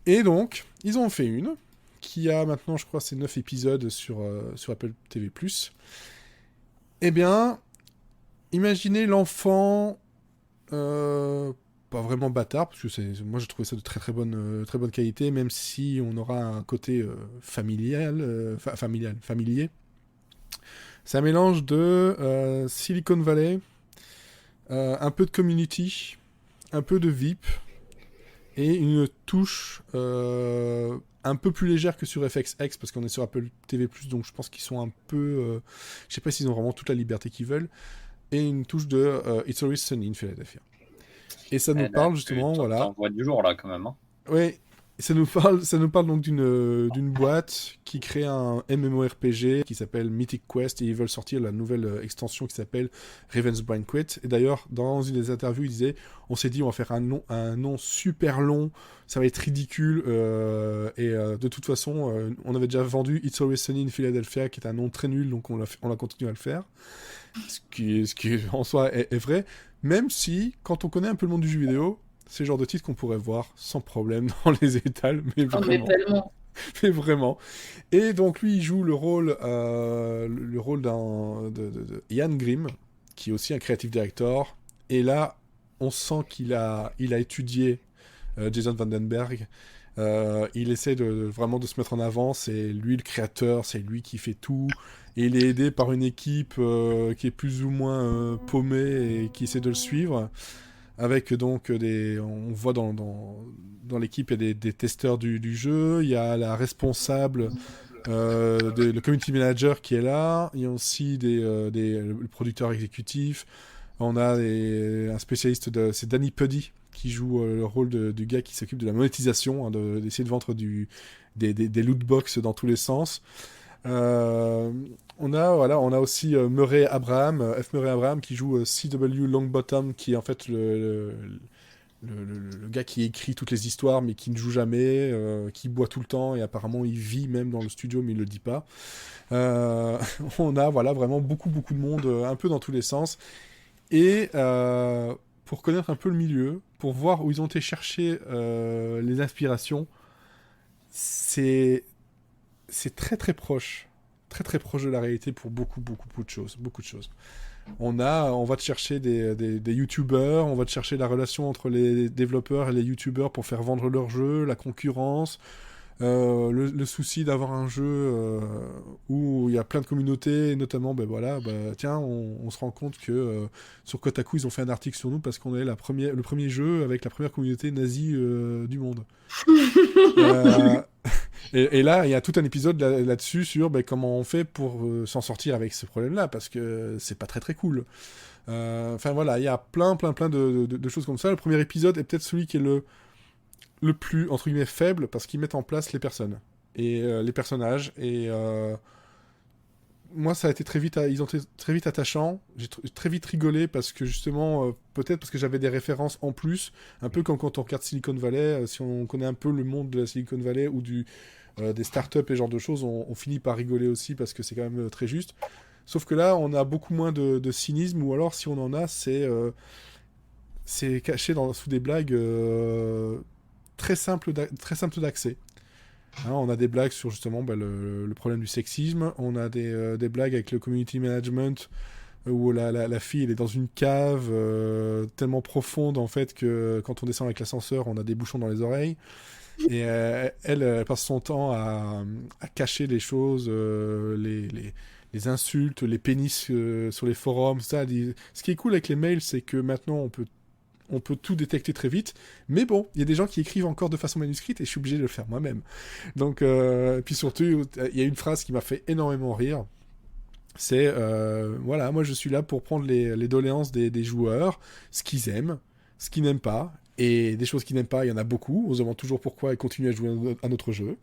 Et donc, ils ont fait une, qui a maintenant, je crois, c'est 9 épisodes sur Apple TV+. Eh bien, imaginez l'enfant, pas vraiment bâtard, parce que moi j'ai trouvé ça de très très bonne qualité, même si on aura un côté familier. C'est un mélange de Silicon Valley, un peu de Community, un peu de VIP, et une touche un peu plus légère que sur FXX, parce qu'on est sur Apple TV+, donc je pense qu'ils sont un peu... je sais pas s'ils ont vraiment toute la liberté qu'ils veulent, et une touche de It's Always Sunny in Philadelphia. Et ça nous parle justement, voilà... T'en vois du jour là, quand même. Hein. Oui, ça nous parle donc d'une boîte qui crée un MMORPG qui s'appelle Mythic Quest, et ils veulent sortir la nouvelle extension qui s'appelle Raven's Banquet. Et d'ailleurs, dans une des interviews, ils disaient, on s'est dit on va faire un nom super long, ça va être ridicule, et de toute façon, on avait déjà vendu It's Always Sunny in Philadelphia, qui est un nom très nul, donc on a continué à le faire. Ce qui en soi est vrai, même si, quand on connaît un peu le monde du jeu vidéo, c'est le genre de titre qu'on pourrait voir sans problème dans les étals, mais vraiment. Mais tellement. Mais vraiment. Et donc lui, il joue le rôle de Ian Grimm, qui est aussi un creative director. Et là, on sent qu'il a étudié Jason Vandenberg. Il essaie vraiment de se mettre en avant. C'est lui le créateur, c'est lui qui fait tout. Et il est aidé par une équipe qui est plus ou moins paumée et qui essaie de le suivre. Avec donc on voit dans l'équipe, il y a des testeurs du jeu, il y a la responsable, le community manager qui est là, il y a aussi le producteur exécutif, on a un spécialiste, c'est Danny Puddy qui joue le rôle du gars qui s'occupe de la monétisation, hein, d'essayer de vendre des loot box dans tous les sens. On a aussi Murray Abraham qui joue C.W. Longbottom, qui est en fait le gars qui écrit toutes les histoires mais qui ne joue jamais, qui boit tout le temps et apparemment il vit même dans le studio mais il le dit pas. On a vraiment beaucoup de monde un peu dans tous les sens, et pour connaître un peu le milieu, pour voir où ils ont été chercher les inspirations, c'est très très proche. Très très proche de la réalité pour beaucoup de choses. Beaucoup de choses. On va te chercher des youtubeurs, on va te chercher la relation entre les développeurs et les youtubeurs pour faire vendre leur jeu, la concurrence, le souci d'avoir un jeu où il y a plein de communautés, et notamment, tiens, on se rend compte que sur Kotaku, ils ont fait un article sur nous parce qu'on est le premier jeu avec la première communauté nazie du monde. Et là, il y a tout un épisode là-dessus sur comment on fait pour s'en sortir avec ce problème-là, parce que c'est pas très très cool. Enfin voilà, il y a plein de choses comme ça. Le premier épisode est peut-être celui qui est le plus, entre guillemets, faible, parce qu'ils mettent en place les personnes et les personnages. Et moi, ça a été ils ont été très vite attachants. J'ai très vite rigolé parce que justement, peut-être parce que j'avais des références en plus, un peu comme quand on regarde Silicon Valley. Si on connaît un peu le monde de la Silicon Valley ou des startups et ce genre de choses, on finit par rigoler aussi parce que c'est quand même très juste. Sauf que là, on a beaucoup moins de cynisme, ou alors si on en a, c'est caché sous des blagues très simples d'accès. Hein, on a des blagues sur justement le problème du sexisme, on a des blagues avec le community management, où la fille elle est dans une cave tellement profonde en fait que quand on descend avec l'ascenseur, on a des bouchons dans les oreilles. Et elle passe son temps à cacher les choses, les insultes, les pénis sur les forums, ça. Ce qui est cool avec les mails, c'est que maintenant on peut tout détecter très vite, mais bon, il y a des gens qui écrivent encore de façon manuscrite et je suis obligé de le faire moi-même. Donc, puis surtout, il y a une phrase qui m'a fait énormément rire. C'est, voilà, moi je suis là pour prendre les doléances des joueurs, ce qu'ils aiment, ce qu'ils n'aiment pas, et des choses qu'ils n'aiment pas, il y en a beaucoup, on se demande toujours pourquoi ils continuent à jouer à notre jeu.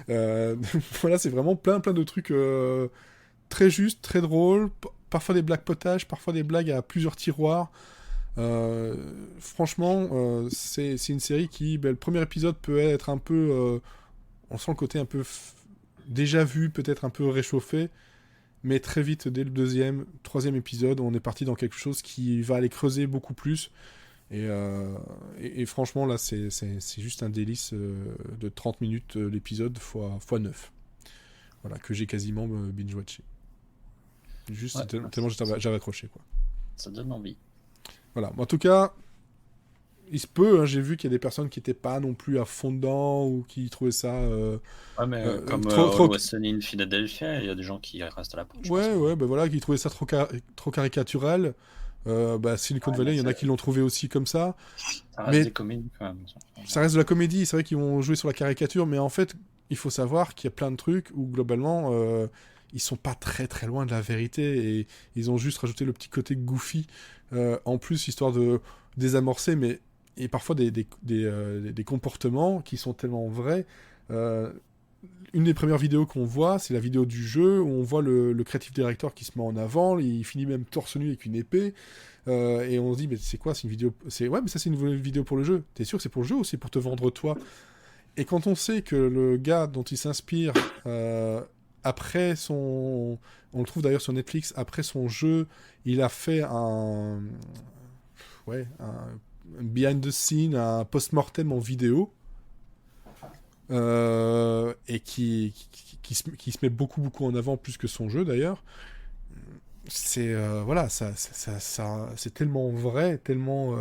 Voilà, c'est vraiment plein de trucs très justes, très drôles, parfois des blagues potages, parfois des blagues à plusieurs tiroirs. Franchement, c'est une série qui, le premier épisode peut être un peu, on sent le côté un peu déjà vu, peut-être un peu réchauffé, mais très vite, dès le deuxième, troisième épisode, on est parti dans quelque chose qui va aller creuser beaucoup plus. Et franchement, là, c'est juste un délice de 30 minutes l'épisode fois 9. Voilà, que j'ai quasiment binge-watché. Juste Ouais, tellement j'avais accroché, quoi. Ça donne envie. Voilà, en tout cas, il se peut, hein, j'ai vu qu'il y a des personnes qui n'étaient pas non plus à fond dedans ou qui trouvaient ça... Ouais, mais comme trop... West Sunny in Philadelphia, il y a des gens qui restent à la porte. Ouais, voilà, qui trouvaient ça trop caricatural. Silicon Valley, il y en a qui l'ont trouvé aussi comme ça. Ça reste des comédies, quand même. Ça reste de la comédie, c'est vrai qu'ils vont jouer sur la caricature, mais en fait, il faut savoir qu'il y a plein de trucs où, globalement, ils sont pas très très loin de la vérité, et ils ont juste rajouté le petit côté goofy, en plus, histoire de désamorcer, et parfois des comportements qui sont tellement vrais. Une des premières vidéos qu'on voit, c'est la vidéo du jeu, où on voit le creative director qui se met en avant, il finit même torse nu avec une épée, et on se dit, mais c'est quoi, c'est une vidéo... Ouais, mais ça c'est une vidéo pour le jeu. T'es sûr que c'est pour le jeu ou c'est pour te vendre toi? Et quand on sait que le gars dont il s'inspire, après son... On le trouve d'ailleurs sur Netflix, après son jeu, il a fait un behind the scene, un post-mortem en vidéo, et qui se met beaucoup en avant, plus que son jeu d'ailleurs. C'est voilà, c'est tellement vrai, tellement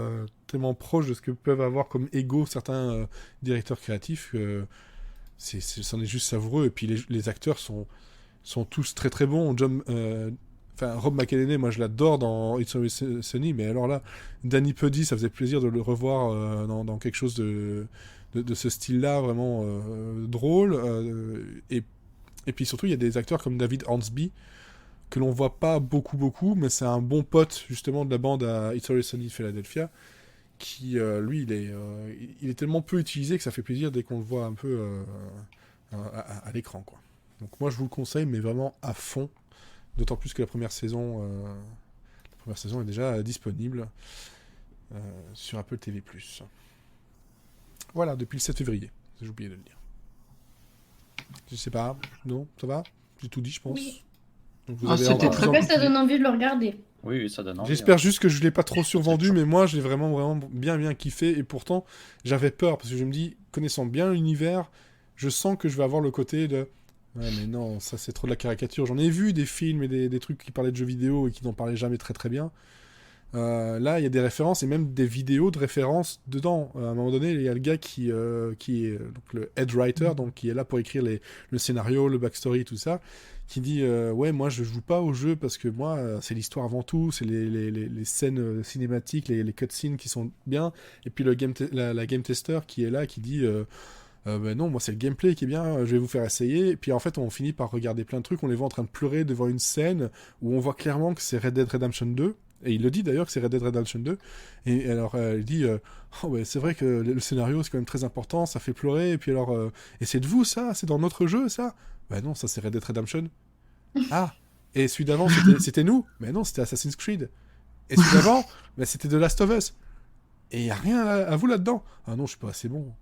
proche de ce que peuvent avoir comme ego certains directeurs créatifs, que c'en est juste savoureux. Et puis les acteurs sont tous très très bons. Rob McElhenney, moi je l'adore dans It's Always Sunny, mais alors là, Danny Pudi, ça faisait plaisir de le revoir dans quelque chose de ce style-là, vraiment drôle. Et puis surtout, il y a des acteurs comme David Hornsby, que l'on voit pas beaucoup, mais c'est un bon pote justement de la bande à It's Always Sunny in Philadelphia, qui lui, il est tellement peu utilisé que ça fait plaisir dès qu'on le voit un peu à l'écran, quoi. Donc moi je vous le conseille, mais vraiment à fond. D'autant plus que la première saison est déjà disponible sur Apple TV+. Voilà, depuis le 7 février. J'ai oublié de le dire. Je sais pas. Non, ça va? J'ai tout dit, je pense. Oui. Donc Ah, c'était En tout cas, ça donne envie de le regarder. Oui, ça donne envie. J'espère juste que je l'ai pas trop survendu, mais moi j'ai vraiment bien kiffé, et pourtant j'avais peur parce que je me dis, connaissant bien l'univers, je sens que je vais avoir le côté de ouais mais non, ça c'est trop de la caricature. J'en ai vu des films et des trucs qui parlaient de jeux vidéo et qui n'en parlaient jamais très bien. Là, il y a des références et même des vidéos de références dedans. À un moment donné, il y a le gars qui est donc le head writer, donc qui est là pour écrire le scénario, le backstory, tout ça, qui dit ouais, moi je joue pas au jeu parce que moi c'est l'histoire avant tout, c'est les scènes cinématiques, les cutscenes qui sont bien. Et puis la game tester qui est là, qui dit ben non, moi c'est le gameplay qui est bien, je vais vous faire essayer. Et puis en fait, on finit par regarder plein de trucs, on les voit en train de pleurer devant une scène où on voit clairement que c'est Red Dead Redemption 2. Et il le dit d'ailleurs que c'est Red Dead Redemption 2. Et alors il dit oh, ouais, c'est vrai que le scénario c'est quand même très important, ça fait pleurer. Et puis alors, et c'est de vous ça? C'est dans notre jeu ça? Bah non, ça c'est Red Dead Redemption. Ah, et celui d'avant c'était nous? Mais non, c'était Assassin's Creed. Et celui d'avant, bah, c'était The Last of Us. Et il n'y a rien à vous là-dedans. Ah non, je suis pas assez bon.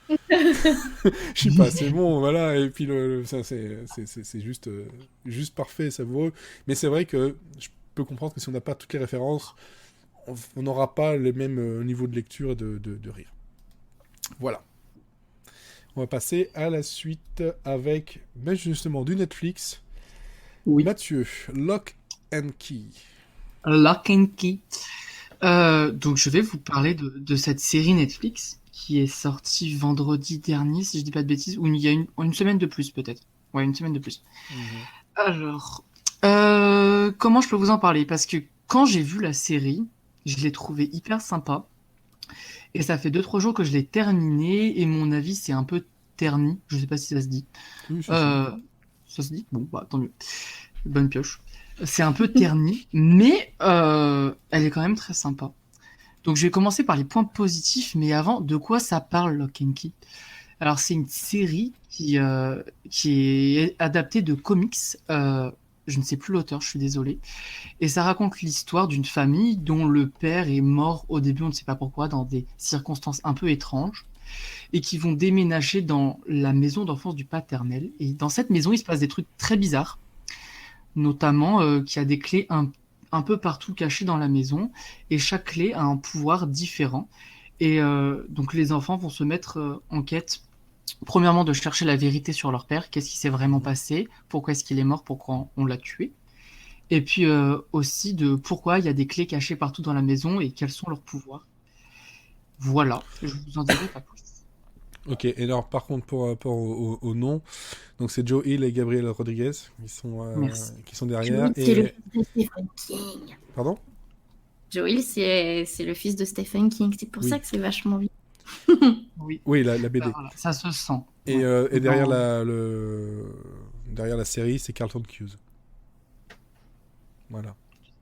Je suis pas assez bon, voilà. Et puis ça, c'est juste parfait, savoureux. Mais c'est vrai que je peux comprendre que si on n'a pas toutes les références, on n'aura pas le même niveau de lecture et de rire. Voilà. On va passer à la suite avec, ben justement, du Netflix. Oui. Mathieu, Lock and Key. Lock and Key. Donc je vais vous parler de cette série Netflix qui est sortie vendredi dernier, si je dis pas de bêtises, ou il y a une semaine de plus peut-être. Ouais, une semaine de plus. Alors, comment je peux vous en parler? Parce que quand j'ai vu la série, je l'ai trouvée hyper sympa. Et ça fait 2-3 jours que je l'ai terminée, et mon avis c'est un peu terni. Je sais pas si ça se dit. Oui, Ça se dit? Bon, bah tant mieux. Bonne pioche. C'est un peu terni, mais elle est quand même très sympa. Donc je vais commencer par les points positifs, mais avant, de quoi ça parle, Lock and Key? Alors c'est une série qui est adaptée de comics. Je ne sais plus l'auteur, je suis désolé. Et ça raconte l'histoire d'une famille dont le père est mort au début, on ne sait pas pourquoi, dans des circonstances un peu étranges, et qui vont déménager dans la maison d'enfance du paternel. Et dans cette maison, il se passe des trucs très bizarres, notamment qu'il y a des clés un peu partout cachées dans la maison, et chaque clé a un pouvoir différent. Et donc les enfants vont se mettre en quête, premièrement de chercher la vérité sur leur père, qu'est-ce qui s'est vraiment passé, pourquoi est-ce qu'il est mort, pourquoi on l'a tué, et puis aussi de pourquoi il y a des clés cachées partout dans la maison et quels sont leurs pouvoirs. Voilà, je vous en dirai pas plus. Ok, et alors par contre pour rapport au nom, donc c'est Joe Hill et Gabriel Rodriguez qui sont derrière. Joe Hill, c'est le fils de Stephen King. Pardon? Joe Hill, c'est le fils de Stephen King. C'est pour Oui. ça que c'est vachement bien. Oui, la BD. Bah, voilà, ça se sent. Et, Ouais. et derrière, Dans- derrière la série, c'est Carlton Cuse. Voilà.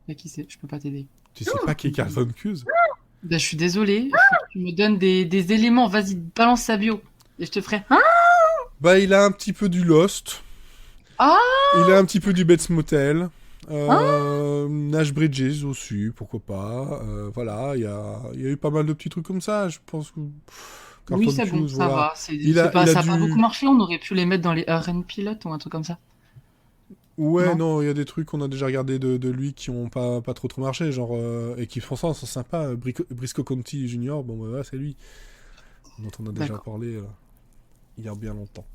Mais qui c'est? Je peux pas t'aider. Tu sais pas qui est Carlton Cuse? Bah, je suis désolé, faut que tu me donnes des éléments, vas-y, balance sa bio. Et je te ferai. Hein? Bah, il a un petit peu du Lost. Ah! Il a un petit peu du Bates Motel. Nash Bridges aussi, pourquoi pas. Voilà, il y a eu pas mal de petits trucs comme ça. Je pense que Carlton Oui, c'est bon, Cuse, ça voilà. va. Il a Ça a dû- pas beaucoup marché, on aurait pu les mettre dans les RN Pilot ou un truc comme ça. Ouais, Non. non, il y a des trucs qu'on a déjà regardé de lui qui ont pas trop marché, genre, et qui franchement sont sympas. Briscoe County Junior, bon, bah, voilà, c'est lui, dont on a déjà D'accord. parlé il y a bien longtemps.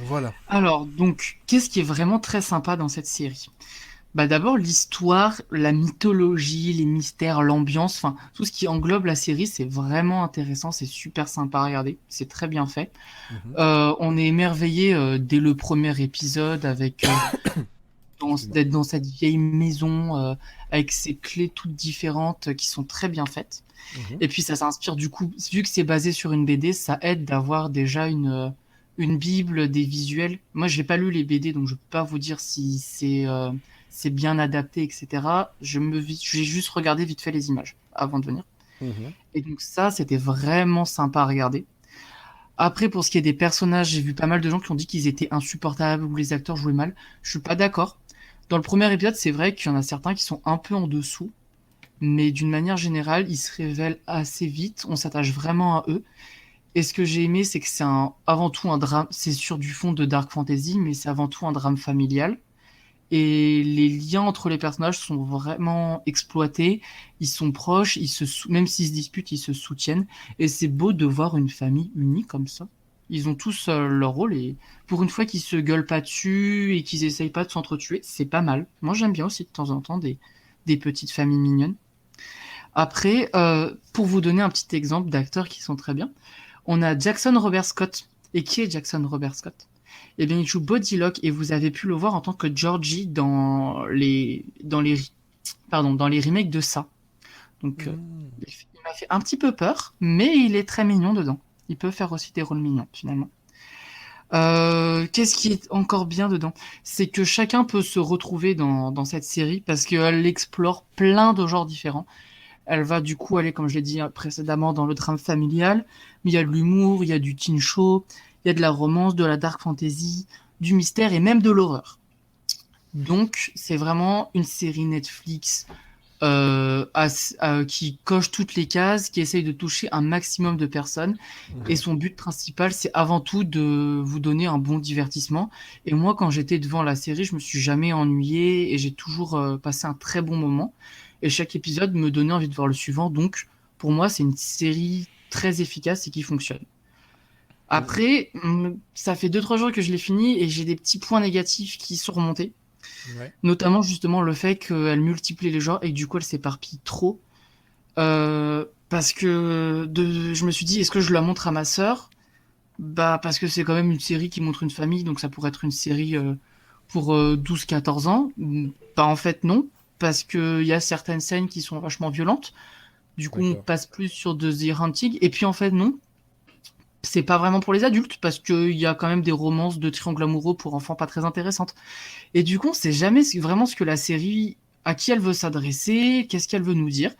Voilà. Alors, donc, qu'est-ce qui est vraiment très sympa dans cette série? Bah d'abord l'histoire, la mythologie, les mystères, l'ambiance, enfin tout ce qui englobe la série, c'est vraiment intéressant, c'est super sympa à regarder, c'est très bien fait. Mhm. On est émerveillé dès le premier épisode avec d'être dans cette vieille maison avec ses clés toutes différentes qui sont très bien faites. Mhm. Et puis ça s'inspire du coup, vu que c'est basé sur une BD, ça aide d'avoir déjà une bible, des visuels. Moi j'ai pas lu les BD donc je peux pas vous dire si c'est bien adapté, etc. J'ai juste regardé vite fait les images avant de venir. Mhm. Et donc ça, c'était vraiment sympa à regarder. Après, pour ce qui est des personnages, j'ai vu pas mal de gens qui ont dit qu'ils étaient insupportables ou les acteurs jouaient mal. Je suis pas d'accord. Dans le premier épisode, c'est vrai qu'il y en a certains qui sont un peu en dessous, mais d'une manière générale, ils se révèlent assez vite. On s'attache vraiment à eux. Et ce que j'ai aimé, c'est que avant tout un drame. C'est sur du fond de dark fantasy, mais c'est avant tout un drame familial. Et les liens entre les personnages sont vraiment exploités. Ils sont proches, même s'ils se disputent, ils se soutiennent. Et c'est beau de voir une famille unie comme ça. Ils ont tous leur rôle et pour une fois qu'ils se gueulent pas dessus et qu'ils essayent pas de s'entretuer, c'est pas mal. Moi, j'aime bien aussi de temps en temps des petites familles mignonnes. Après, pour vous donner un petit exemple d'acteurs qui sont très bien, on a Jackson Robert Scott. Et qui est Jackson Robert Scott? Eh bien, il joue Bodylock et vous avez pu le voir en tant que Georgie dans les remakes de ça. Donc, il m'a fait un petit peu peur, mais il est très mignon dedans. Il peut faire aussi des rôles mignons, finalement. Qu'est-ce qui est encore bien dedans? C'est que chacun peut se retrouver dans cette série parce qu'elle explore plein de genres différents. Elle va du coup aller, comme je l'ai dit précédemment, dans le drame familial. Mais il y a de l'humour, il y a du teen show, il y a de la romance, de la dark fantasy, du mystère et même de l'horreur. Donc, c'est vraiment une série Netflix qui coche toutes les cases, qui essaye de toucher un maximum de personnes. Et son but principal, c'est avant tout de vous donner un bon divertissement. Et moi, quand j'étais devant la série, je me suis jamais ennuyé et j'ai toujours passé un très bon moment. Et chaque épisode me donnait envie de voir le suivant. Donc, pour moi, c'est une série très efficace et qui fonctionne. Après, ça fait 2-3 jours que je l'ai fini et j'ai des petits points négatifs qui sont remontés. Ouais. Notamment, justement, le fait qu'elle multiplie les genres et que du coup, elle s'éparpille trop. Parce que je me suis dit, est-ce que je la montre à ma sœur? Bah, parce que c'est quand même une série qui montre une famille, donc ça pourrait être une série pour 12-14 ans. Bah, en fait, non. Parce qu'il y a certaines scènes qui sont vachement violentes. Du coup, on passe plus sur de The Hunting. Et puis, en fait, non. C'est pas vraiment pour les adultes, parce qu'il y a quand même des romances de triangle amoureux pour enfants pas très intéressantes. Et du coup, on sait jamais vraiment ce que la série, à qui elle veut s'adresser, qu'est-ce qu'elle veut nous dire.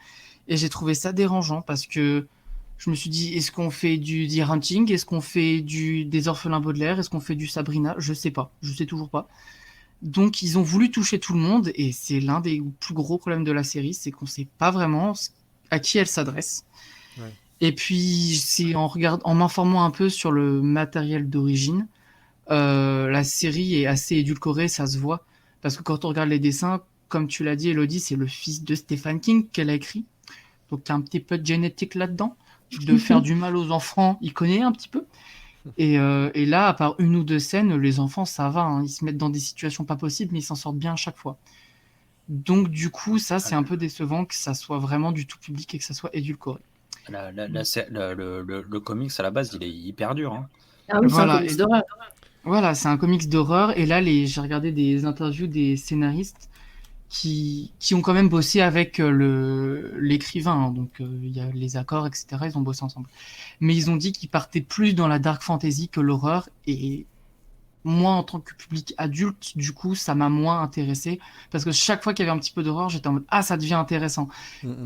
Et j'ai trouvé ça dérangeant, parce que je me suis dit, est-ce qu'on fait du The Hunting? Est-ce qu'on fait des Orphelins Baudelaire? Est-ce qu'on fait du Sabrina? Je sais pas. Je sais toujours pas. Donc, ils ont voulu toucher tout le monde, et c'est l'un des plus gros problèmes de la série, c'est qu'on sait pas vraiment à qui elle s'adresse. Ouais. Et puis, c'est en m'informant un peu sur le matériel d'origine, la série est assez édulcorée, ça se voit. Parce que quand on regarde les dessins, comme tu l'as dit, Elodie, c'est le fils de Stephen King qu'elle a écrit. Donc, il y a un petit peu de génétique là-dedans. De faire du mal aux enfants, il connaît un petit peu. Et là, à part une ou deux scènes, les enfants, ça va. Hein, ils se mettent dans des situations pas possibles, mais ils s'en sortent bien à chaque fois. Donc, du coup, ça, c'est un peu décevant que ça soit vraiment du tout public et que ça soit édulcoré. Le comics, à la base, il est hyper dur. Hein. Ah oui, Voilà, c'est un comics d'horreur. Voilà, c'est un comics d'horreur. Et là, j'ai regardé des interviews des scénaristes qui ont quand même bossé avec l'écrivain. Hein. Donc, il y a les accords, etc. Ils ont bossé ensemble. Mais ils ont dit qu'ils partaient plus dans la dark fantasy que l'horreur. Et moi, en tant que public adulte, du coup, ça m'a moins intéressé. Parce que chaque fois qu'il y avait un petit peu d'horreur, j'étais en mode « Ah, ça devient intéressant ».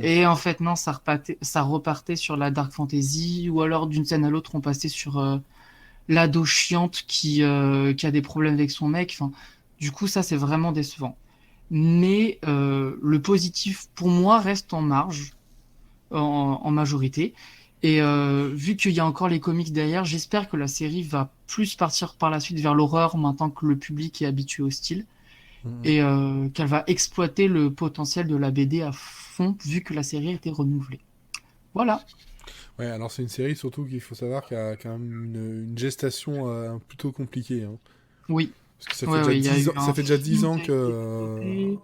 Et en fait, non, ça repartait sur la dark fantasy. Ou alors, d'une scène à l'autre, on passait sur l'ado chiante qui a des problèmes avec son mec. Enfin, du coup, ça, c'est vraiment décevant. Mais le positif, pour moi, reste en marge, en majorité. Et vu qu'il y a encore les comics derrière, j'espère que la série va plus partir par la suite vers l'horreur maintenant que le public est habitué au style. Et qu'elle va exploiter le potentiel de la BD à fond, vu que la série a été renouvelée. Voilà. Ouais, alors c'est une série surtout qu'il faut savoir qu'il y a quand même une gestation plutôt compliquée. Hein. Oui. Parce que ça fait déjà 10 ans que...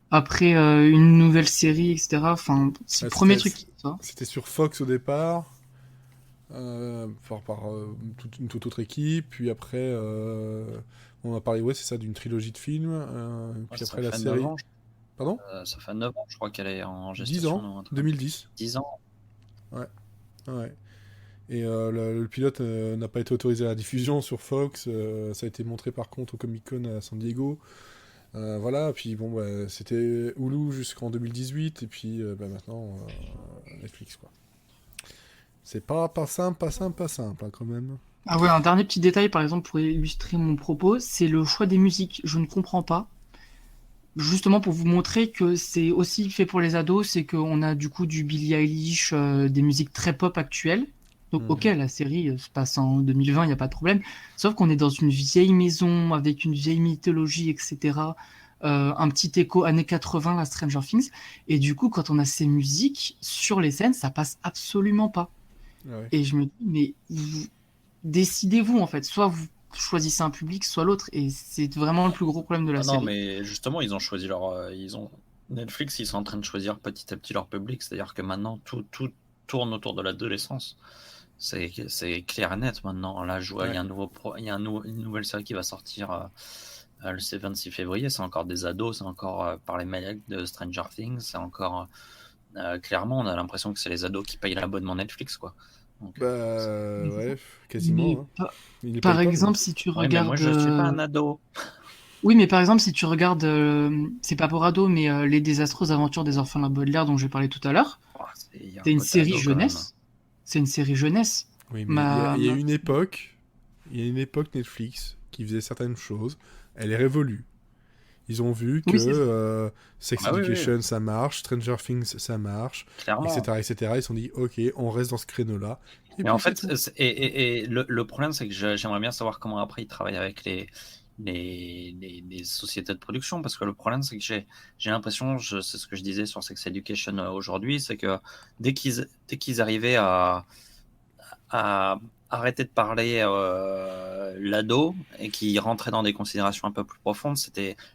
Après une nouvelle série, etc. Enfin, c'est le premier truc qui sort. C'était sur Fox au départ, par une toute autre équipe. Puis après, on a parlé, ouais, c'est ça, d'une trilogie de films. Puis après la série... Pardon Ça fait 9 ans, je crois qu'elle est en gestation. 10 ans, 2010. 10 ans. Ouais. Ouais. Et le pilote n'a pas été autorisé à la diffusion sur Fox. Ça a été montré par contre au Comic-Con à San Diego. Voilà, puis bon, bah, c'était Hulu jusqu'en 2018, et puis maintenant Netflix, quoi. C'est pas simple, hein, quand même. Ah ouais, un dernier petit détail, par exemple, pour illustrer mon propos, c'est le choix des musiques. Je ne comprends pas. Justement pour vous montrer que c'est aussi fait pour les ados, c'est qu'on a du coup du Billie Eilish, des musiques très pop actuelles. Donc ok, la série se passe en 2020, il n'y a pas de problème. Sauf qu'on est dans une vieille maison, avec une vieille mythologie, etc. un petit écho années 80 à Stranger Things. Et du coup, quand on a ces musiques sur les scènes, ça passe absolument pas. Ouais. Et je me dis, mais décidez-vous en fait. Soit vous choisissez un public, soit l'autre. Et c'est vraiment le plus gros problème de la Ah non, série. mais justement, ils ont choisi Netflix, ils sont en train de choisir petit à petit leur public, c'est-à-dire que maintenant, tout tourne autour de l'adolescence. C'est clair et net maintenant. Là, il y a une nouvelle série qui va sortir le 26 février. C'est encore des ados, c'est encore par les mecs de Stranger Things. C'est encore clairement, on a l'impression que c'est les ados qui payent l'abonnement Netflix, quoi. Donc, Ouais, Mais quasiment. Hein. Ils ne par payent pas, exemple, si tu ouais, mais moi, regardes. je suis pas un ado. Oui, mais par exemple, si tu regardes, c'est pas pour ado, mais Les désastreuses aventures des orphelins Baudelaire dont j'ai parlé tout à l'heure, Oh, il y a un c'est une côté série ado quand même. jeunesse. C'est une série jeunesse. Oui, mais il y a Ma- une époque, Netflix qui faisait certaines choses. Elle est révolue. Ils ont vu que Oui, c'est Sex Ah oui, Education ça marche, Stranger Things ça marche, clairement. etc., etc. Ils se sont dit ok, on reste dans ce créneau-là. Et Mais puis en c'est fait, tout. et le problème, c'est que j'aimerais bien savoir comment après ils travaillent avec les sociétés de production, parce que le problème, c'est que j'ai l'impression, c'est ce que je disais sur Sex Education aujourd'hui, c'est que dès qu'ils arrivaient à arrêter de parler l'ado et qu'ils rentraient dans des considérations un peu plus profondes,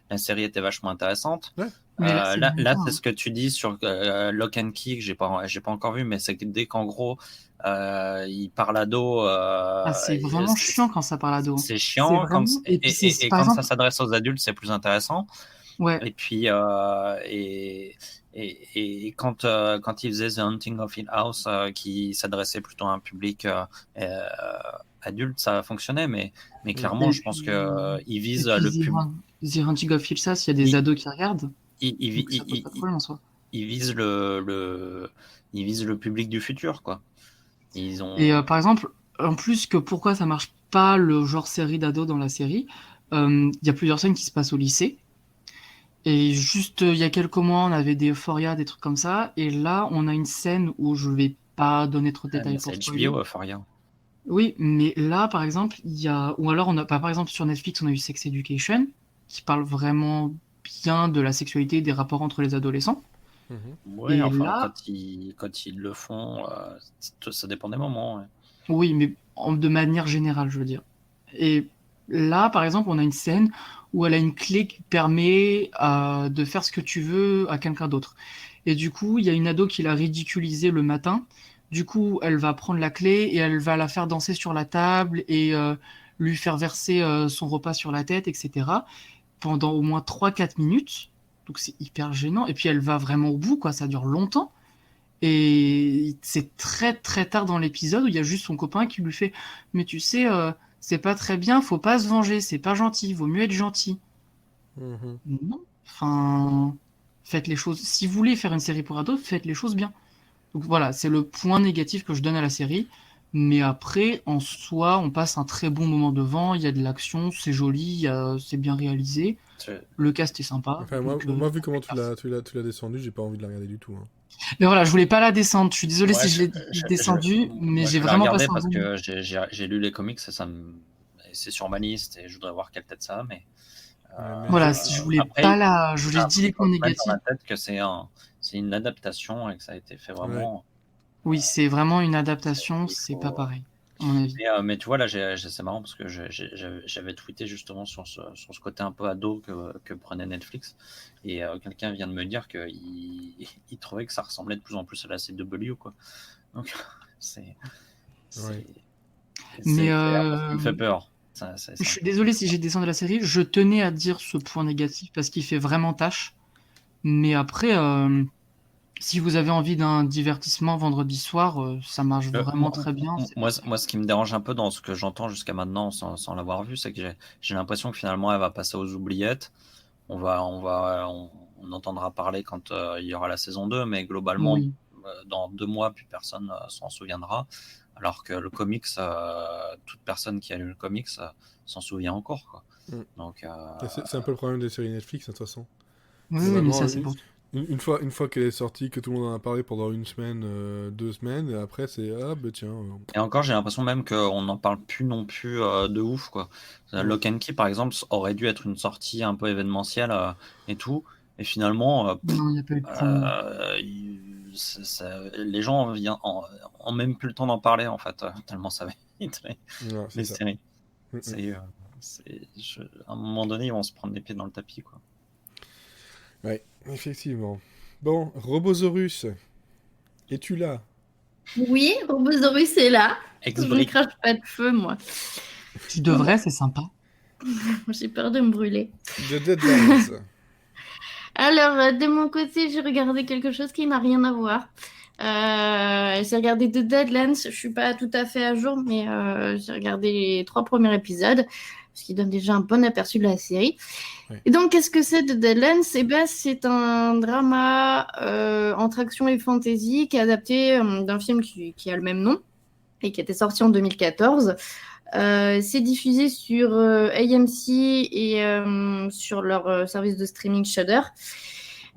la série était vachement intéressante. Ouais. Mais là, c'est Là, bien ça, c'est hein. ce que tu dis sur Lock and Key, que j'ai pas encore vu, mais c'est que dès qu'en gros il parle ado, Ah, c'est vraiment chiant quand ça parle ado. c'est C'est chiant. vraiment. Et puis, c'est, Et par quand ça exemple, s'adresse aux adultes, c'est plus intéressant. ouais, Et puis, et quand il faisait The Haunting of Hill House, qui s'adressait plutôt à un public euh, adulte, ça fonctionnait. Mais clairement, et je pense puis, qu'il et vise puis le public. The Hunting of Hill House, il y a des Il, ados qui regardent, il, donc ça pose pas de problème en soi. il vise il vise le public du futur, quoi. Ils Et ont. par exemple, en plus que pourquoi ça marche pas le genre série d'ado dans la série, il y a plusieurs scènes qui se passent au lycée. Et juste il y a quelques mois, on avait des Euphoria, des trucs comme ça. Et là, on a une scène où je vais pas donner trop de Mais détails c'est pour HBO, spoiler. Euphoria. Oui, mais là, par exemple, il y a. Ou alors, par exemple, sur Netflix, on a eu Sex Education, qui parle vraiment bien de la sexualité, des rapports entre les adolescents. Mhm. Ouais, Et enfin, là, quand ils le font, ça dépend des moments. Ouais. oui, mais de manière générale, je veux dire. Et là, par exemple, on a une scène où elle a une clé qui permet de faire ce que tu veux à quelqu'un d'autre. Et du coup, il y a une ado qui l'a ridiculisée le matin. Du coup, elle va prendre la clé et elle va la faire danser sur la table et lui faire verser son repas sur la tête, etc. pendant au moins 3-4 minutes. Donc c'est hyper gênant. Et puis elle va vraiment au bout, quoi. Ça dure longtemps. Et c'est très très tard dans l'épisode où il y a juste son copain qui lui fait mais tu sais, c'est pas très bien, faut pas se venger, c'est pas gentil, vaut mieux être gentil. Mhm. Non, enfin, faites les choses. Si vous voulez faire une série pour ados, faites les choses bien. Donc voilà, c'est le point négatif que je donne à la série. Mais après, en soi, on passe un très bon moment devant, il y a de l'action, c'est joli, c'est bien réalisé, C'est- le cast est sympa. Enfin, Donc, moi, vu comment merci. tu l'as descendu, j'ai pas envie de la regarder du tout. Hein. Mais voilà, je voulais pas la descendre. Je suis désolé Moi, si je l'ai descendue, mais moi, j'ai je vais la vraiment regarder passé un parce bon moment. que j'ai lu les comics et et c'est sur ma liste et je voudrais voir quelle tête ça a. Mais Ouais, mais Voilà, si je voulais après, pas la, je voulais après, dire il les faut points se mettre dans négatifs. la tête que c'est une adaptation et que ça a été fait ouais. vraiment. Oui, c'est vraiment une adaptation, Il c'est pas faut, pareil, à mon avis. mais tu vois, là, c'est marrant parce que j'avais tweeté justement sur ce côté un peu ado que prenait Netflix. Et quelqu'un vient de me dire qu'il trouvait que ça ressemblait de plus en plus à la CW, quoi. Donc, c'est Ouais. Mais clair, parce qu'il me fait peur. je suis désolé si j'ai descendu la série. Je tenais à dire ce point négatif parce qu'il fait vraiment tâche. Mais après, si vous avez envie d'un divertissement vendredi soir, ça marche vraiment très bien. C'est parfait. Moi, ce qui me dérange un peu dans ce que j'entends jusqu'à maintenant sans l'avoir vu, c'est que j'ai l'impression que finalement, elle va passer aux oubliettes. On entendra parler quand il y aura la saison 2, mais globalement, Oui. dans 2 mois, plus personne s'en souviendra. Alors que le comics, toute personne qui a lu le comics s'en souvient encore, quoi. Mm. Donc, C'est un peu le problème des séries Netflix, de toute façon. Oui, oui, mais Globalement, ça, c'est pour tout. Une fois qu'elle est sortie, que tout le monde en a parlé pendant une semaine, 2 semaines, et après c'est ah bah tiens. Et encore, j'ai l'impression même qu'on n'en parle plus non plus de ouf, quoi. Lock and Key, par exemple, aurait dû être une sortie un peu événementielle et tout. Et finalement, Non, il n'y a pas eu de promo. les gens ont même plus le temps d'en parler, en fait, tellement ça va vite, Voilà, c'est les ça. séries. Mm. À un moment donné, ils vont se prendre les pieds dans le tapis, quoi. Ouais, effectivement. Bon, Robosaurus, es-tu là? Oui, Robosaurus est là. Je ne Ex-Brit. crache pas de feu, moi. Tu devrais, c'est sympa. J'ai peur de me brûler. The Deadlands. Alors, de mon côté, j'ai regardé quelque chose qui n'a rien à voir. J'ai regardé The Deadlands. Je suis pas tout à fait à jour, mais j'ai regardé les 3 premiers épisodes, ce qui donne déjà un bon aperçu de la série. Ouais. Et donc, qu'est-ce que c'est The Deadlands? Eh ben, c'est un drama entre action et fantasy qui est adapté d'un film qui a le même nom et qui était sorti en 2014. C'est diffusé sur AMC et sur leur service de streaming Shudder.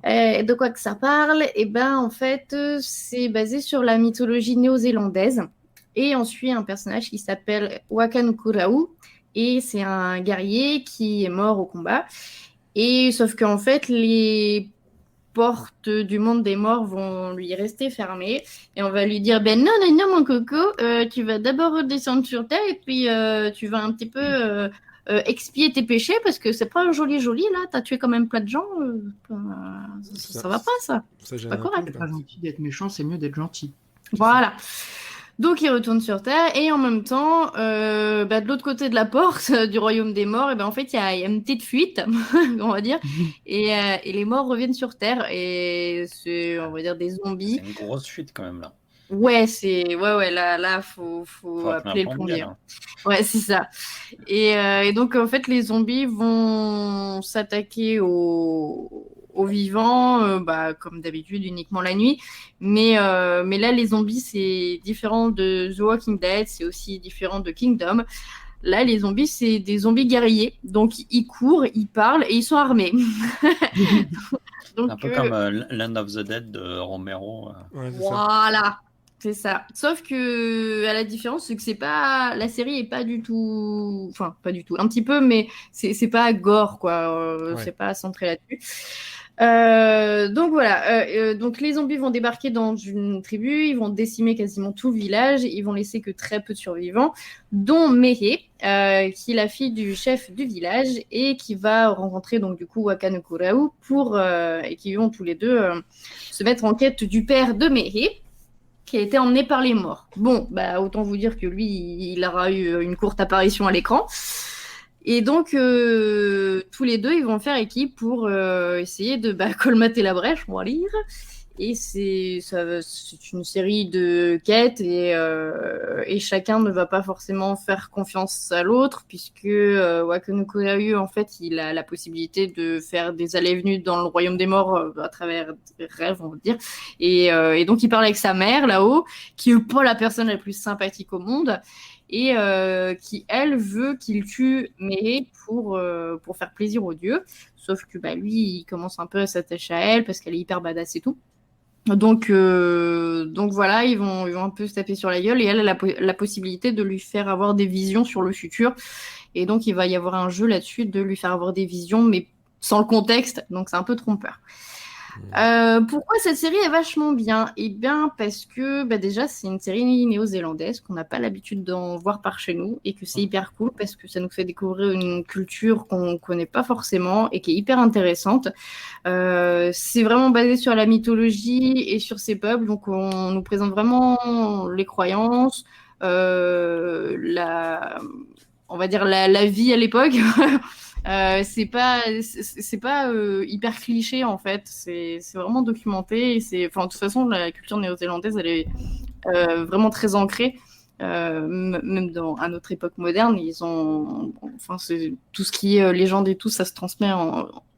De quoi que ça parle? Eh ben, en fait, c'est basé sur la mythologie néo-zélandaise. Et on suit un personnage qui s'appelle Wakan Kurau. Et c'est un guerrier qui est mort au combat. Et sauf qu'en fait, les portes du monde des morts vont lui rester fermées. Et on va lui dire, ben non, non, non, mon coco, tu vas d'abord redescendre sur Terre et puis tu vas un petit peu expier tes péchés parce que c'est pas joli, là. T'as tué quand même plein de gens. Ça va pas, ça. Ça gêne Pas un correct. peu, C'est là. pas gentil d'être méchant, c'est mieux d'être gentil. Voilà. Donc il retourne sur Terre et en même temps, de l'autre côté de la porte du royaume des morts, et ben en fait il y a une petite fuite, on va dire, et les morts reviennent sur Terre et c'est, on va dire, des zombies. C'est une grosse fuite, quand même, là. Ouais, là faut Faut appeler appeler un le plombier, plombier. là. Ouais, c'est ça. Et donc, en fait, les zombies vont s'attaquer aux vivants, comme d'habitude, uniquement la nuit. Mais là, les zombies, c'est différent de The Walking Dead, c'est aussi différent de Kingdom. Là, les zombies, c'est des zombies guerriers. Donc, ils courent, ils parlent et ils sont armés. Donc, Un peu comme Land of the Dead de Romero. Ouais, c'est ça. voilà, c'est ça. Sauf que, à la différence, c'est que c'est pas, la série est pas du tout, enfin, pas du tout, un petit peu, mais c'est pas gore, quoi. Ouais. C'est pas centré là-dessus. Donc voilà, donc les zombies vont débarquer dans une tribu, ils vont décimer quasiment tout le village, ils vont laisser que très peu de survivants, dont Mehe, qui est la fille du chef du village et qui va rencontrer donc du coup Wakano Kurau et qui vont tous les deux se mettre en quête du père de Mehe, qui a été emmené par les morts. Bon, autant vous dire que lui, il aura eu une courte apparition à l'écran. Et donc, tous les deux, ils vont faire équipe pour essayer de colmater la brèche, on va dire. Et c'est une série de quêtes et chacun ne va pas forcément faire confiance à l'autre puisque Wakano Kurau, en fait, il a la possibilité de faire des allées et venues dans le royaume des morts à travers des rêves, on va dire. Et donc, il parle avec sa mère là-haut, qui est pas la personne la plus sympathique au monde. Et qui, elle, veut qu'il tue Mehe pour faire plaisir aux dieux. Sauf que lui, il commence un peu à s'attacher à elle parce qu'elle est hyper badass et tout. Donc voilà, ils vont un peu se taper sur la gueule et elle a la possibilité de lui faire avoir des visions sur le futur. Et donc, il va y avoir un jeu là-dessus de lui faire avoir des visions, mais sans le contexte. Donc, c'est un peu trompeur. Pourquoi cette série est vachement bien? Eh bien, parce que déjà, c'est une série néo-zélandaise qu'on n'a pas l'habitude d'en voir par chez nous et que c'est hyper cool parce que ça nous fait découvrir une culture qu'on connaît pas forcément et qui est hyper intéressante. C'est vraiment basé sur la mythologie et sur ces peuples, donc on nous présente vraiment les croyances, on va dire la vie à l'époque. C'est pas hyper cliché en fait, c'est vraiment documenté. De toute façon, la culture néo-zélandaise, elle est vraiment très ancrée, même à notre époque moderne. C'est tout ce qui est légende et tout, ça se transmet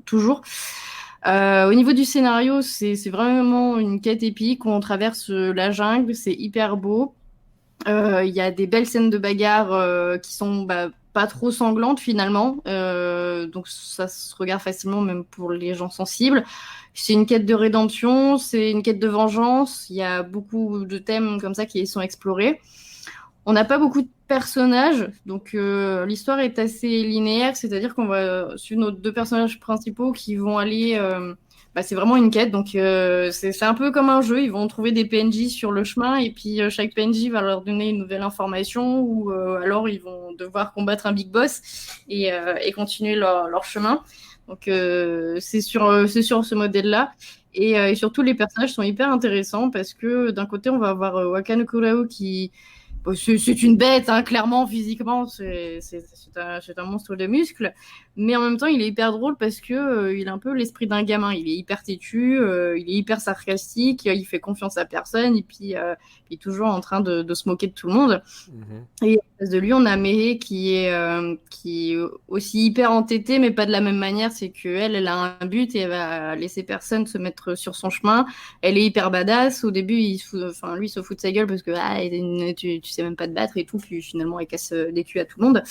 toujours. Au niveau du scénario, c'est vraiment une quête épique où on traverse la jungle, c'est hyper beau. Il y a des belles scènes de bagarre qui sont pas trop sanglante finalement, donc ça se regarde facilement même pour les gens sensibles. C'est une quête de rédemption, c'est une quête de vengeance, il y a beaucoup de thèmes comme ça qui y sont explorés. On n'a pas beaucoup de personnages, donc l'histoire est assez linéaire, c'est-à-dire qu'on va suivre nos 2 personnages principaux qui vont aller... c'est vraiment une quête, donc c'est un peu comme un jeu, ils vont trouver des PNJ sur le chemin, et puis chaque PNJ va leur donner une nouvelle information, ou alors ils vont devoir combattre un big boss et continuer leur chemin. Donc c'est sur ce modèle-là. Et surtout, les personnages sont hyper intéressants parce que d'un côté, on va avoir Wakano Kurao qui... Bon, c'est une bête, hein, clairement, physiquement, c'est un monstre de muscles. Mais en même temps, il est hyper drôle parce que il a un peu l'esprit d'un gamin. Il est hyper têtu, il est hyper sarcastique, il fait confiance à personne, et puis il est toujours en train de se moquer de tout le monde. Et en face de lui, on a Mehe qui est aussi hyper entêtée, mais pas de la même manière. C'est qu'elle a un but et elle va laisser personne se mettre sur son chemin. Elle est hyper badass. Au début, lui, il se fout de sa gueule parce que tu sais même pas te battre et tout. Puis finalement, elle casse les culs à tout le monde.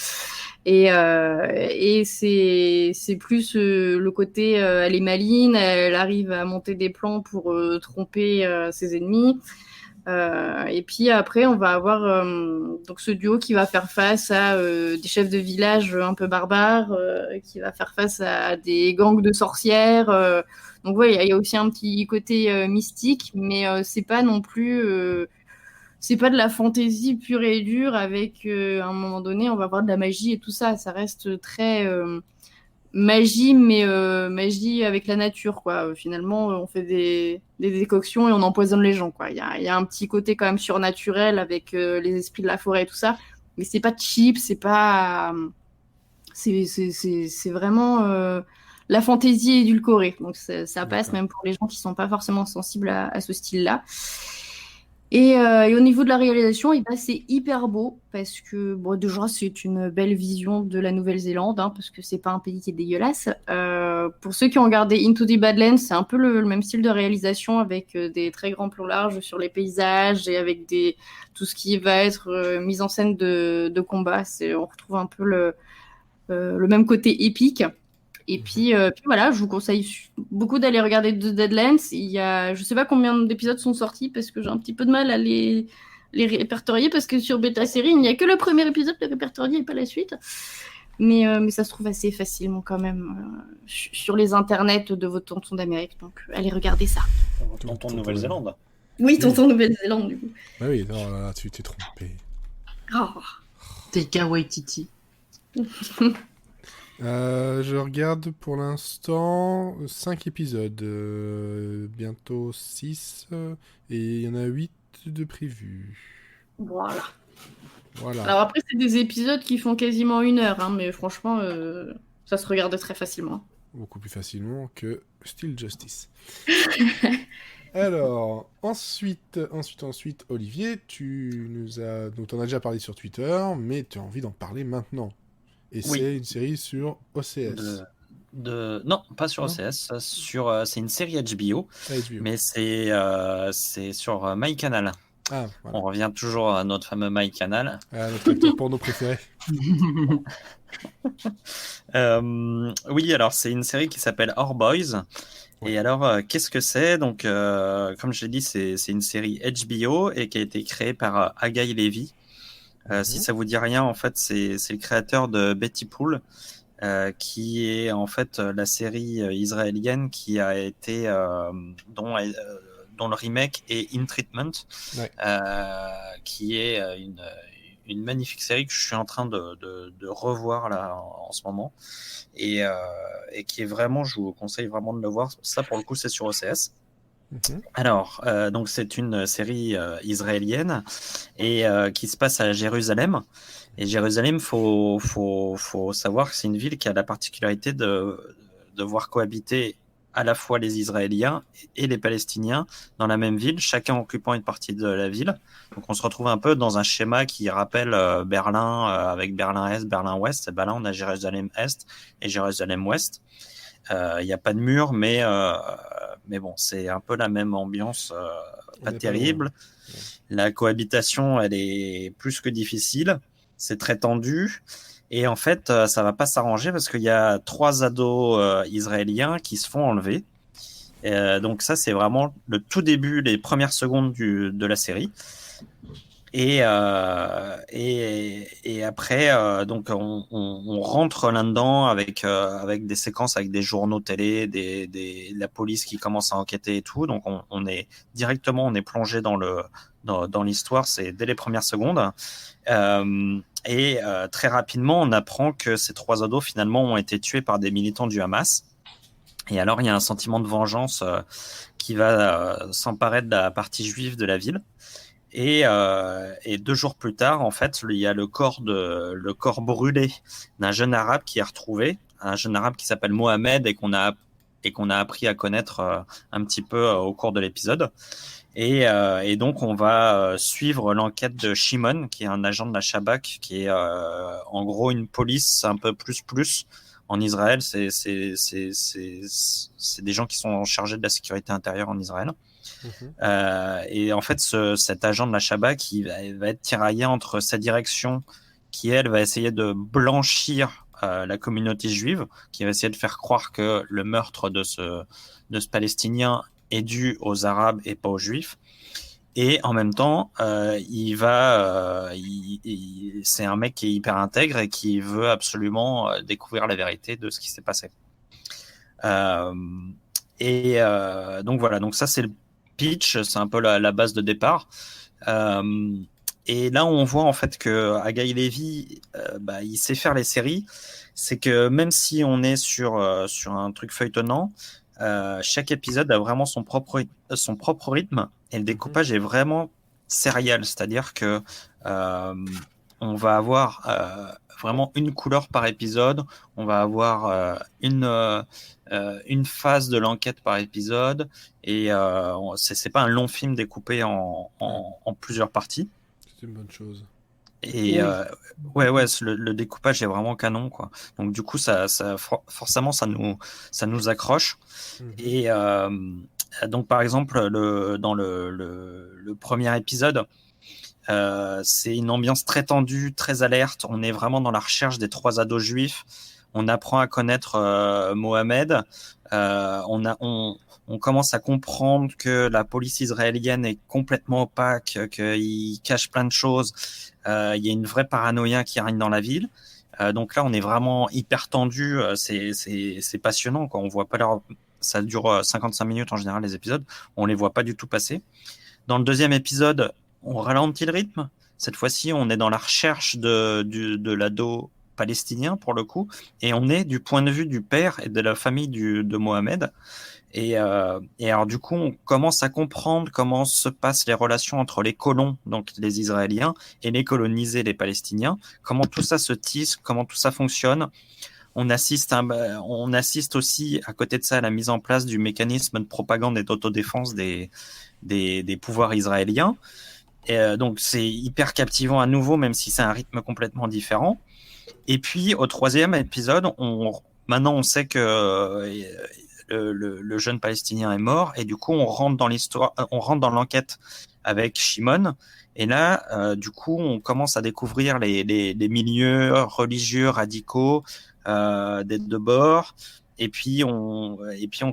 Et c'est plus le côté, elle est maline, elle arrive à monter des plans pour tromper ses ennemis. Et puis après, on va avoir donc ce duo qui va faire face à des chefs de village un peu barbares, qui va faire face à des gangs de sorcières. Donc ouais, il y a aussi un petit côté mystique, mais c'est pas non plus... c'est pas de la fantaisie pure et dure avec, à un moment donné, on va avoir de la magie et tout ça. Ça reste très magie, mais magie avec la nature, quoi. Finalement, on fait des décoctions et on empoisonne les gens, quoi. Il y a un petit côté quand même surnaturel avec les esprits de la forêt et tout ça. Mais c'est pas cheap, c'est pas... C'est vraiment la fantaisie édulcorée. Donc ça passe même pour les gens qui sont pas forcément sensibles à ce style-là. Et au niveau de la réalisation, c'est hyper beau parce que bon, déjà c'est une belle vision de la Nouvelle-Zélande, hein, parce que c'est pas un pays qui est dégueulasse. Pour ceux qui ont regardé Into the Badlands, c'est un peu le même style de réalisation avec des très grands plans larges sur les paysages et avec tout ce qui va être mise en scène de combat. On retrouve un peu le même côté épique. Et puis voilà, je vous conseille beaucoup d'aller regarder The Deadlands. Je sais pas combien d'épisodes sont sortis parce que j'ai un petit peu de mal à les répertorier parce que sur Beta Série, il n'y a que le premier épisode de répertorié et pas la suite. Mais ça se trouve assez facilement quand même sur les internets de votre tonton d'Amérique. Donc allez regarder ça. Tonton de Nouvelle-Zélande. Oui, tonton Nouvelle-Zélande du coup. Bah oui, non, là, tu t'es trompé. Oh. Taika Waititi. Je regarde pour l'instant 5 épisodes, bientôt 6, et il y en a 8 de prévus. Voilà. Voilà. Alors après, c'est des épisodes qui font quasiment 1 heure, hein, mais franchement, ça se regarde très facilement. Beaucoup plus facilement que Steel Justice. Alors, ensuite, Olivier, donc t'en as déjà parlé sur Twitter, mais tu as envie d'en parler maintenant. Et Oui. c'est une série sur OCS. Non, pas sur OCS. C'est une série HBO, HBO. mais c'est sur MyCanal. Ah, voilà. On revient toujours à notre fameux MyCanal. Notre acteur porno préféré. Oui, alors c'est une série qui s'appelle Our Boys. Ouais. Et alors, qu'est-ce que c'est? Donc, comme je l'ai dit, c'est une série HBO et qui a été créée par Haggai Levy. Si ça vous dit rien, en fait, c'est le créateur de Betty Pool, qui est en fait la série israélienne qui a été dont le remake est In Treatment, ouais. Qui est une magnifique série que je suis en train de revoir là en ce moment et qui est vraiment, je vous conseille vraiment de le voir. Ça, pour le coup, c'est sur OCS. Alors, donc c'est une série israélienne et qui se passe à Jérusalem. Et Jérusalem, faut savoir que c'est une ville qui a la particularité de voir cohabiter à la fois les Israéliens et les Palestiniens dans la même ville, chacun occupant une partie de la ville. Donc on se retrouve un peu dans un schéma qui rappelle Berlin avec Berlin-Est, Berlin-Ouest. Et ben là, on a Jérusalem-Est et Jérusalem-Ouest. Il n'y a pas de mur, mais bon, c'est un peu la même ambiance, pas terrible. La cohabitation, elle est plus que difficile. C'est très tendu. Et en fait, ça va pas s'arranger parce qu'il y a 3 ados israéliens qui se font enlever. Donc ça, c'est vraiment le tout début, les premières secondes de la série. Et après, donc on rentre là-dedans avec des séquences, avec des journaux télé, la police qui commence à enquêter et tout. Donc on est directement, on est plongé dans l'histoire. C'est dès les premières secondes. Très rapidement, on apprend que ces 3 ados finalement ont été tués par des militants du Hamas. Et alors, il y a un sentiment de vengeance qui va s'emparer de la partie juive de la ville. Et 2 jours plus tard, en fait, il y a le corps brûlé d'un jeune arabe qui est retrouvé, un jeune arabe qui s'appelle Mohamed et qu'on a appris à connaître un petit peu au cours de l'épisode. Et donc, on va suivre l'enquête de Shimon, qui est un agent de la Shabak, qui est en gros une police un peu plus en Israël. C'est des gens qui sont chargés de la sécurité intérieure en Israël. Et en fait, cet agent de la Shabak, il va être tiraillé entre sa direction, qui elle va essayer de blanchir la communauté juive, qui va essayer de faire croire que le meurtre de ce Palestinien est dû aux Arabes et pas aux Juifs. Et en même temps, c'est un mec qui est hyper intègre et qui veut absolument découvrir la vérité de ce qui s'est passé. Donc voilà, donc ça c'est le pitch, c'est un peu la base de départ. Et là, on voit en fait que Haggai Levy, il sait faire les séries. C'est que même si on est sur un truc feuilletonnant, chaque épisode a vraiment son propre rythme et le découpage est vraiment serial, c'est-à-dire que on va avoir vraiment une couleur par épisode, on va avoir une phase de l'enquête par épisode et c'est pas un long film découpé en plusieurs parties. C'est une bonne chose. Et ouais, le découpage est vraiment canon, quoi. Donc du coup, forcément, ça nous accroche. Et donc par exemple, dans le premier épisode, c'est une ambiance très tendue, très alerte. On est vraiment dans la recherche des 3 ados juifs. On apprend à connaître Mohamed. On commence à comprendre que la police israélienne est complètement opaque, qu'ils cachent plein de choses. Il y a une vraie paranoïa qui règne dans la ville. Donc là, on est vraiment hyper tendu. C'est passionnant, quoi. On voit pas ça dure 55 minutes en général, les épisodes. On les voit pas du tout passer. Dans le deuxième épisode, on ralentit le rythme. Cette fois-ci, on est dans la recherche de l'ado palestinien, pour le coup. Et on est du point de vue du père et de la famille de Mohamed. Et alors du coup, on commence à comprendre comment se passent les relations entre les colons, donc les Israéliens, et les colonisés, les Palestiniens. Comment tout ça se tisse, comment tout ça fonctionne. On assiste aussi, à côté de ça, à la mise en place du mécanisme de propagande et d'autodéfense des pouvoirs israéliens. Et donc c'est hyper captivant à nouveau, même si c'est un rythme complètement différent. Et puis au troisième épisode, maintenant on sait que le jeune Palestinien est mort, et du coup on rentre dans l'histoire, on rentre dans l'enquête avec Shimon, et là du coup on commence à découvrir les milieux religieux radicaux des deux bords, et puis on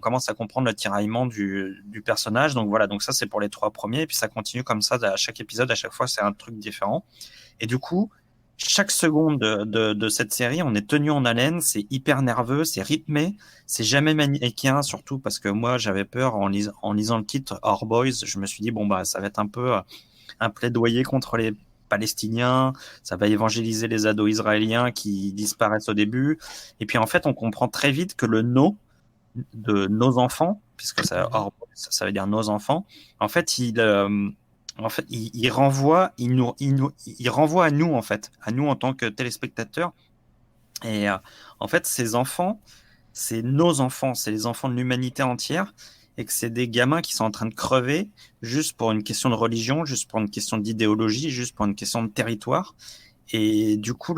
commence à comprendre le tiraillement du personnage. Donc voilà, donc ça c'est pour les 3 premiers, et puis ça continue comme ça à chaque épisode, à chaque fois c'est un truc différent, et du coup chaque seconde de cette série, on est tenu en haleine, c'est hyper nerveux, c'est rythmé, c'est jamais manichéen, surtout parce que moi j'avais peur en lisant le titre Our Boys, je me suis dit bon bah ça va être un peu un plaidoyer contre les Palestiniens, ça va évangéliser les ados israéliens qui disparaissent au début, et puis en fait on comprend très vite que le no de nos enfants, puisque ça veut dire nos enfants, en fait il renvoie à nous, en fait, à nous en tant que téléspectateurs. Et en fait, ces enfants, c'est nos enfants, c'est les enfants de l'humanité entière, et que c'est des gamins qui sont en train de crever juste pour une question de religion, juste pour une question d'idéologie, juste pour une question de territoire. Et du coup,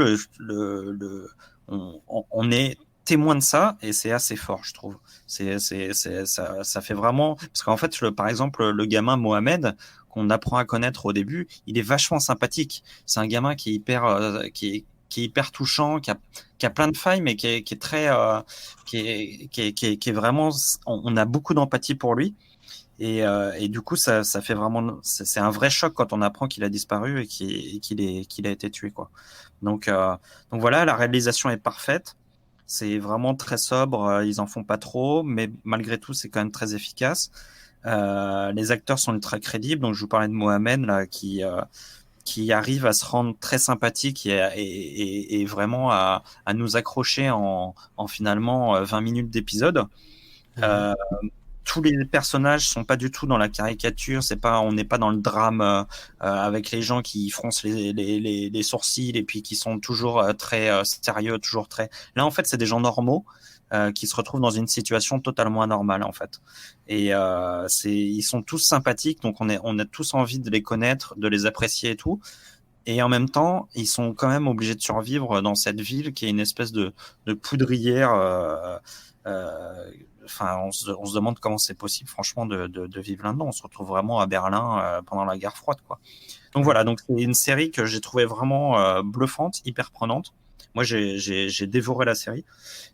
on est témoin de ça, et c'est assez fort, je trouve. Ça fait vraiment, parce qu'en fait, par exemple, le gamin Mohamed, qu'on apprend à connaître au début, il est vachement sympathique. C'est un gamin qui est hyper, qui qui est hyper touchant, qui a plein de failles, mais qui est très, qui est vraiment, on a beaucoup d'empathie pour lui. Et du coup, ça fait vraiment, c'est un vrai choc quand on apprend qu'il a disparu et qu'il a été tué, quoi. Donc voilà, la réalisation est parfaite. C'est vraiment très sobre. Ils en font pas trop, mais malgré tout, c'est quand même très efficace. Les acteurs sont ultra crédibles. Donc, je vous parlais de Mohamed là, qui arrive à se rendre très sympathique et vraiment à nous accrocher en finalement 20 minutes d'épisode. Tous les personnages sont pas du tout dans la caricature, on n'est pas dans le drame avec les gens qui froncent les sourcils et puis qui sont toujours très sérieux, toujours très. Là, en fait, c'est des gens normaux qui se retrouvent dans une situation totalement anormale, en fait. Et ils sont tous sympathiques, donc on a tous envie de les connaître, de les apprécier et tout. Et en même temps, ils sont quand même obligés de survivre dans cette ville qui est une espèce de poudrière. Enfin, on se demande comment c'est possible, franchement, de vivre là-dedans. On se retrouve vraiment à Berlin pendant la guerre froide, quoi. Donc voilà, donc c'est une série que j'ai trouvée vraiment bluffante, hyper prenante. Moi, j'ai dévoré la série.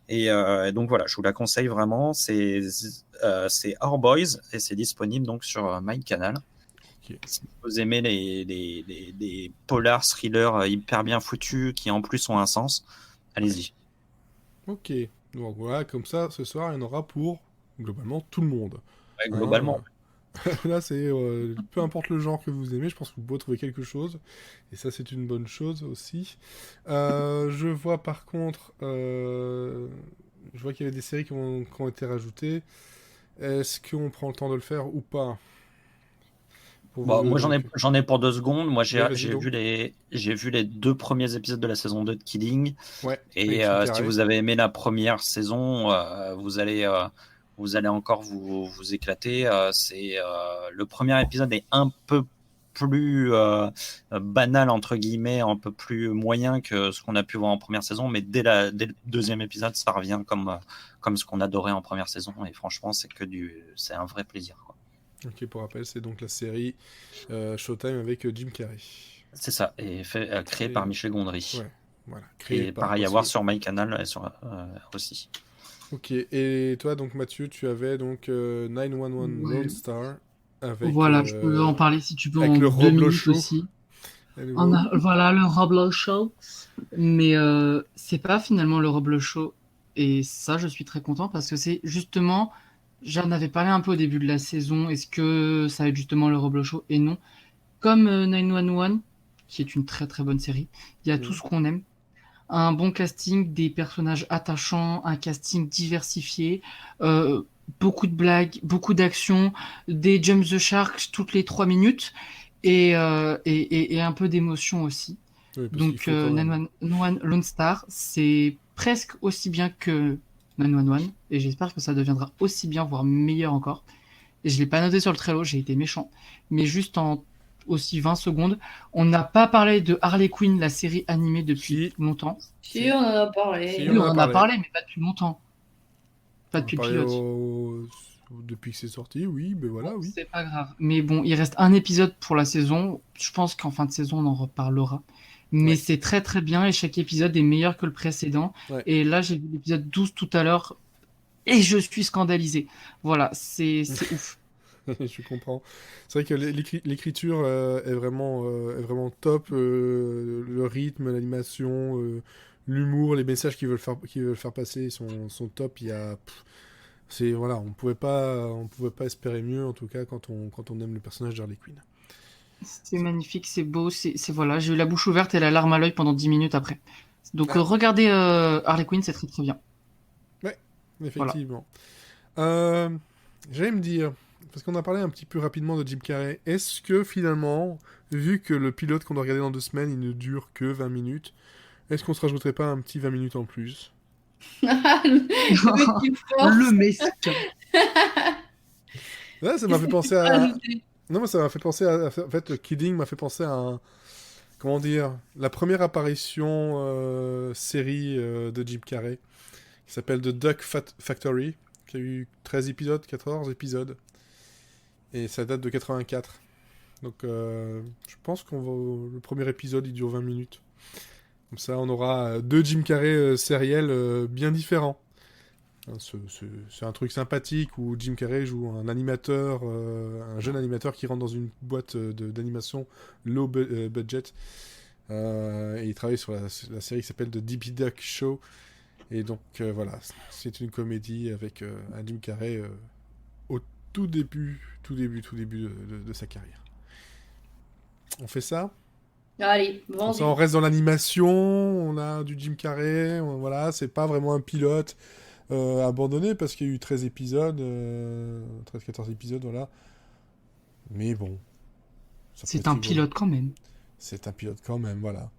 Et donc voilà, je vous la conseille vraiment. C'est Our Boys et c'est disponible donc sur MyCanal. Okay. Si vous aimez les polars, thrillers hyper bien foutus qui en plus ont un sens, allez-y. Ok. Donc voilà, comme ça, ce soir, il y en aura pour, globalement, tout le monde. Ouais, globalement. Là, c'est peu importe le genre que vous aimez, je pense que vous pouvez trouver quelque chose. Et ça, c'est une bonne chose aussi. Je vois par contre... je vois qu'il y avait des séries qui ont été rajoutées. Est-ce qu'on prend le temps de le faire ou pas? Bon, moi, j'en ai pour 2 secondes. Moi, j'ai vu les 2 premiers épisodes de la saison 2 de Killing. Ouais, et si vous avez aimé la première saison, vous allez encore vous éclater. Le premier épisode est un peu plus banal, entre guillemets, un peu plus moyen que ce qu'on a pu voir en première saison. Mais dès le deuxième épisode, ça revient comme ce qu'on adorait en première saison. Et franchement, c'est un vrai plaisir, quoi. Ok, pour rappel, c'est donc la série Showtime avec Jim Carrey. C'est ça, et créé par Michel Gondry. Ouais, voilà. Et pareil, à voir sur MyCanal aussi. Ok, et toi, donc Mathieu, tu avais donc 911 Lone Star avec... Voilà, je peux en parler si tu veux avec en le 2 minutes aussi. Voilà, le Roblo Show. Mais c'est pas finalement le Roblo Show. Et ça, je suis très content parce que c'est justement... J'en avais parlé un peu au début de la saison. Est-ce que ça va être justement le Roblo Show? Et non. Comme 911, qui est une très très bonne série, il y a tout ce qu'on aime. Un bon casting, des personnages attachants, un casting diversifié, beaucoup de blagues, beaucoup d'actions, des jump the sharks toutes les 3 minutes et un peu d'émotion aussi. Oui, donc 911 Lone Star, c'est presque aussi bien que 911 et j'espère que ça deviendra aussi bien, voire meilleur encore. Et je l'ai pas noté sur le Trello, j'ai été méchant. Mais juste en aussi 20 secondes, on n'a pas parlé de Harley Quinn, la série animée depuis longtemps. Si, on en a parlé. Si, on en a parlé, mais pas depuis longtemps. Pas depuis le pilote. Depuis que c'est sorti, oui, mais voilà, oui. C'est pas grave. Mais bon, il reste un épisode pour la saison. Je pense qu'en fin de saison, on en reparlera. Mais c'est très très bien et chaque épisode est meilleur que le précédent. Ouais. Et là, j'ai vu l'épisode 12 tout à l'heure et je suis scandalisé. Voilà, c'est ouf. Je comprends. C'est vrai que l'écriture est vraiment top. Le rythme, l'animation, l'humour, les messages qu'ils veulent faire passer sont top. Il y a... voilà, on pouvait pas espérer mieux, en tout cas, quand on aime le personnage d'Harley Quinn. C'est magnifique, c'est beau, voilà, j'ai eu la bouche ouverte et la larme à l'œil pendant 10 minutes après. Donc regardez Harley Quinn, c'est très très bien. Ouais, effectivement. Voilà. J'allais me dire, parce qu'on a parlé un petit peu rapidement de Jim Carrey, est-ce que finalement, vu que le pilote qu'on doit regarder dans 2 semaines, il ne dure que 20 minutes, est-ce qu'on se rajouterait pas un petit 20 minutes en plus? Le mesquin. Ouais, ça m'a fait penser à... Non, mais ça m'a fait penser à... En fait, le Killing m'a fait penser à comment dire, la première apparition série de Jim Carrey, qui s'appelle The Duck Factory, qui a eu 13 épisodes, 14 épisodes, et ça date de 84. Donc je pense le premier épisode, il dure 20 minutes. Comme ça, on aura 2 Jim Carrey sériels bien différents. Hein, c'est un truc sympathique où Jim Carrey joue un animateur, un jeune animateur qui rentre dans une boîte d'animation low budget. Et il travaille sur la série qui s'appelle The Dippy Duck Show. Et donc voilà, c'est une comédie avec un Jim Carrey au tout début de sa carrière. On fait ça? Allez, Comme ça, vendu. on reste dans l'animation, on a du Jim Carrey, voilà, c'est pas vraiment un pilote abandonné parce qu'il y a eu 13 épisodes, 13-14 épisodes, voilà. Mais bon. ça peut C'est être un rigolo. pilote quand même. C'est un pilote quand même, voilà.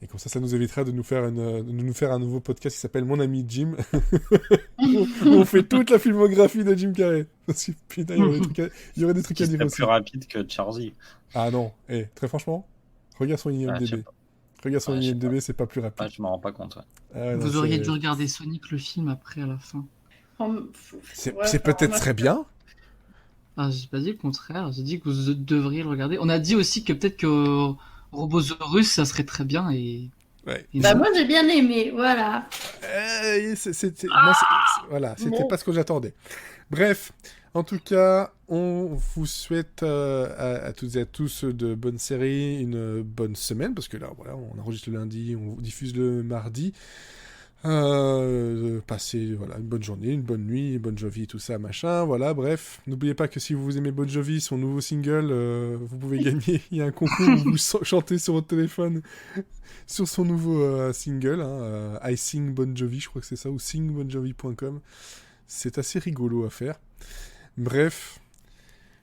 Et comme ça nous évitera de nous faire un nouveau podcast qui s'appelle Mon ami Jim. Où on fait toute la filmographie de Jim Carrey. Parce que putain, il y aurait des trucs Qui à dire serait aussi. plus rapide que Charzy. Ah non, très franchement, regarde son Ouais, je sais IMDb. pas. Regarde son Ouais, je sais IMDb, c'est pas plus Ouais, rapide. je m'en rends pas compte. Ouais. Ah ouais, non, Vous auriez c'est- dû regarder Sonic le film après à la fin. C'est peut-être très bien. Ah, j'ai pas dit le contraire, j'ai dit que vous devriez le regarder. On a dit aussi que peut-être que Robosaurus, ça serait très bien et... Ouais. et Bah, non. moi, j'ai bien aimé, voilà. Voilà, c'était Bon. pas ce que j'attendais. Bref, en tout cas, on vous souhaite à toutes et à tous de bonnes séries, une bonne semaine, parce que là, voilà, on enregistre le lundi, on diffuse le mardi. Passez voilà, une bonne journée, une bonne nuit, Bon Jovi, tout ça, machin, voilà, bref. N'oubliez pas que si vous aimez Bon Jovi, son nouveau single, vous pouvez gagner. Il y a un concours où vous chantez sur votre téléphone sur son nouveau single, hein, I Sing Bon Jovi, je crois que c'est ça, ou singbonjovi.com. C'est assez rigolo à faire. Bref,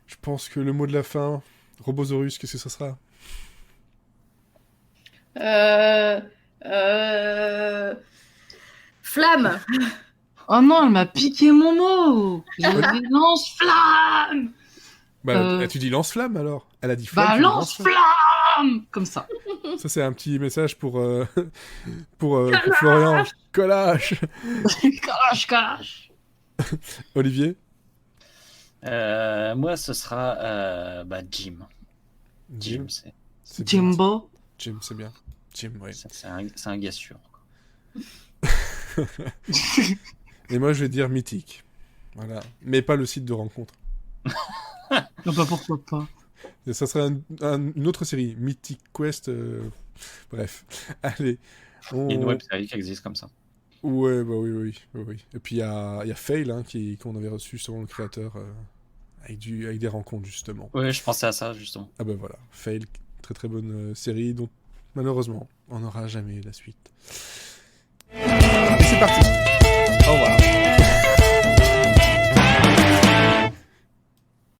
je pense que le mot de la fin, Robosaurus, qu'est-ce que ça sera? Flamme. Oh non, elle m'a piqué mon mot. J'ai dit lance-flamme. Bah, tu dis lance-flamme alors. Elle a dit flamme. Bah tu dis lance-flamme. lance-flamme. Comme ça. Ça, c'est un petit message pour pour Florian. Collage. Cache. Olivier. Moi, ce sera Jim. Jim, C'est bien. Jimbo. Jim, c'est bien. Jim, oui. c'est un gars sûr. Et moi, je vais dire mythique. Voilà. Mais pas le site de rencontre. Non, bah pourquoi pas. Et ça serait une autre série, Mythic Quest. Bref. Allez. Il y a une web série qui existe comme ça. Ouais, bah oui. Et puis il y a Fail hein, qu'on avait reçu selon le créateur avec des rencontres justement. Oui, je pensais à ça justement. Ah ben voilà, Fail, très très bonne série dont malheureusement on n'aura jamais la suite. Et c'est parti.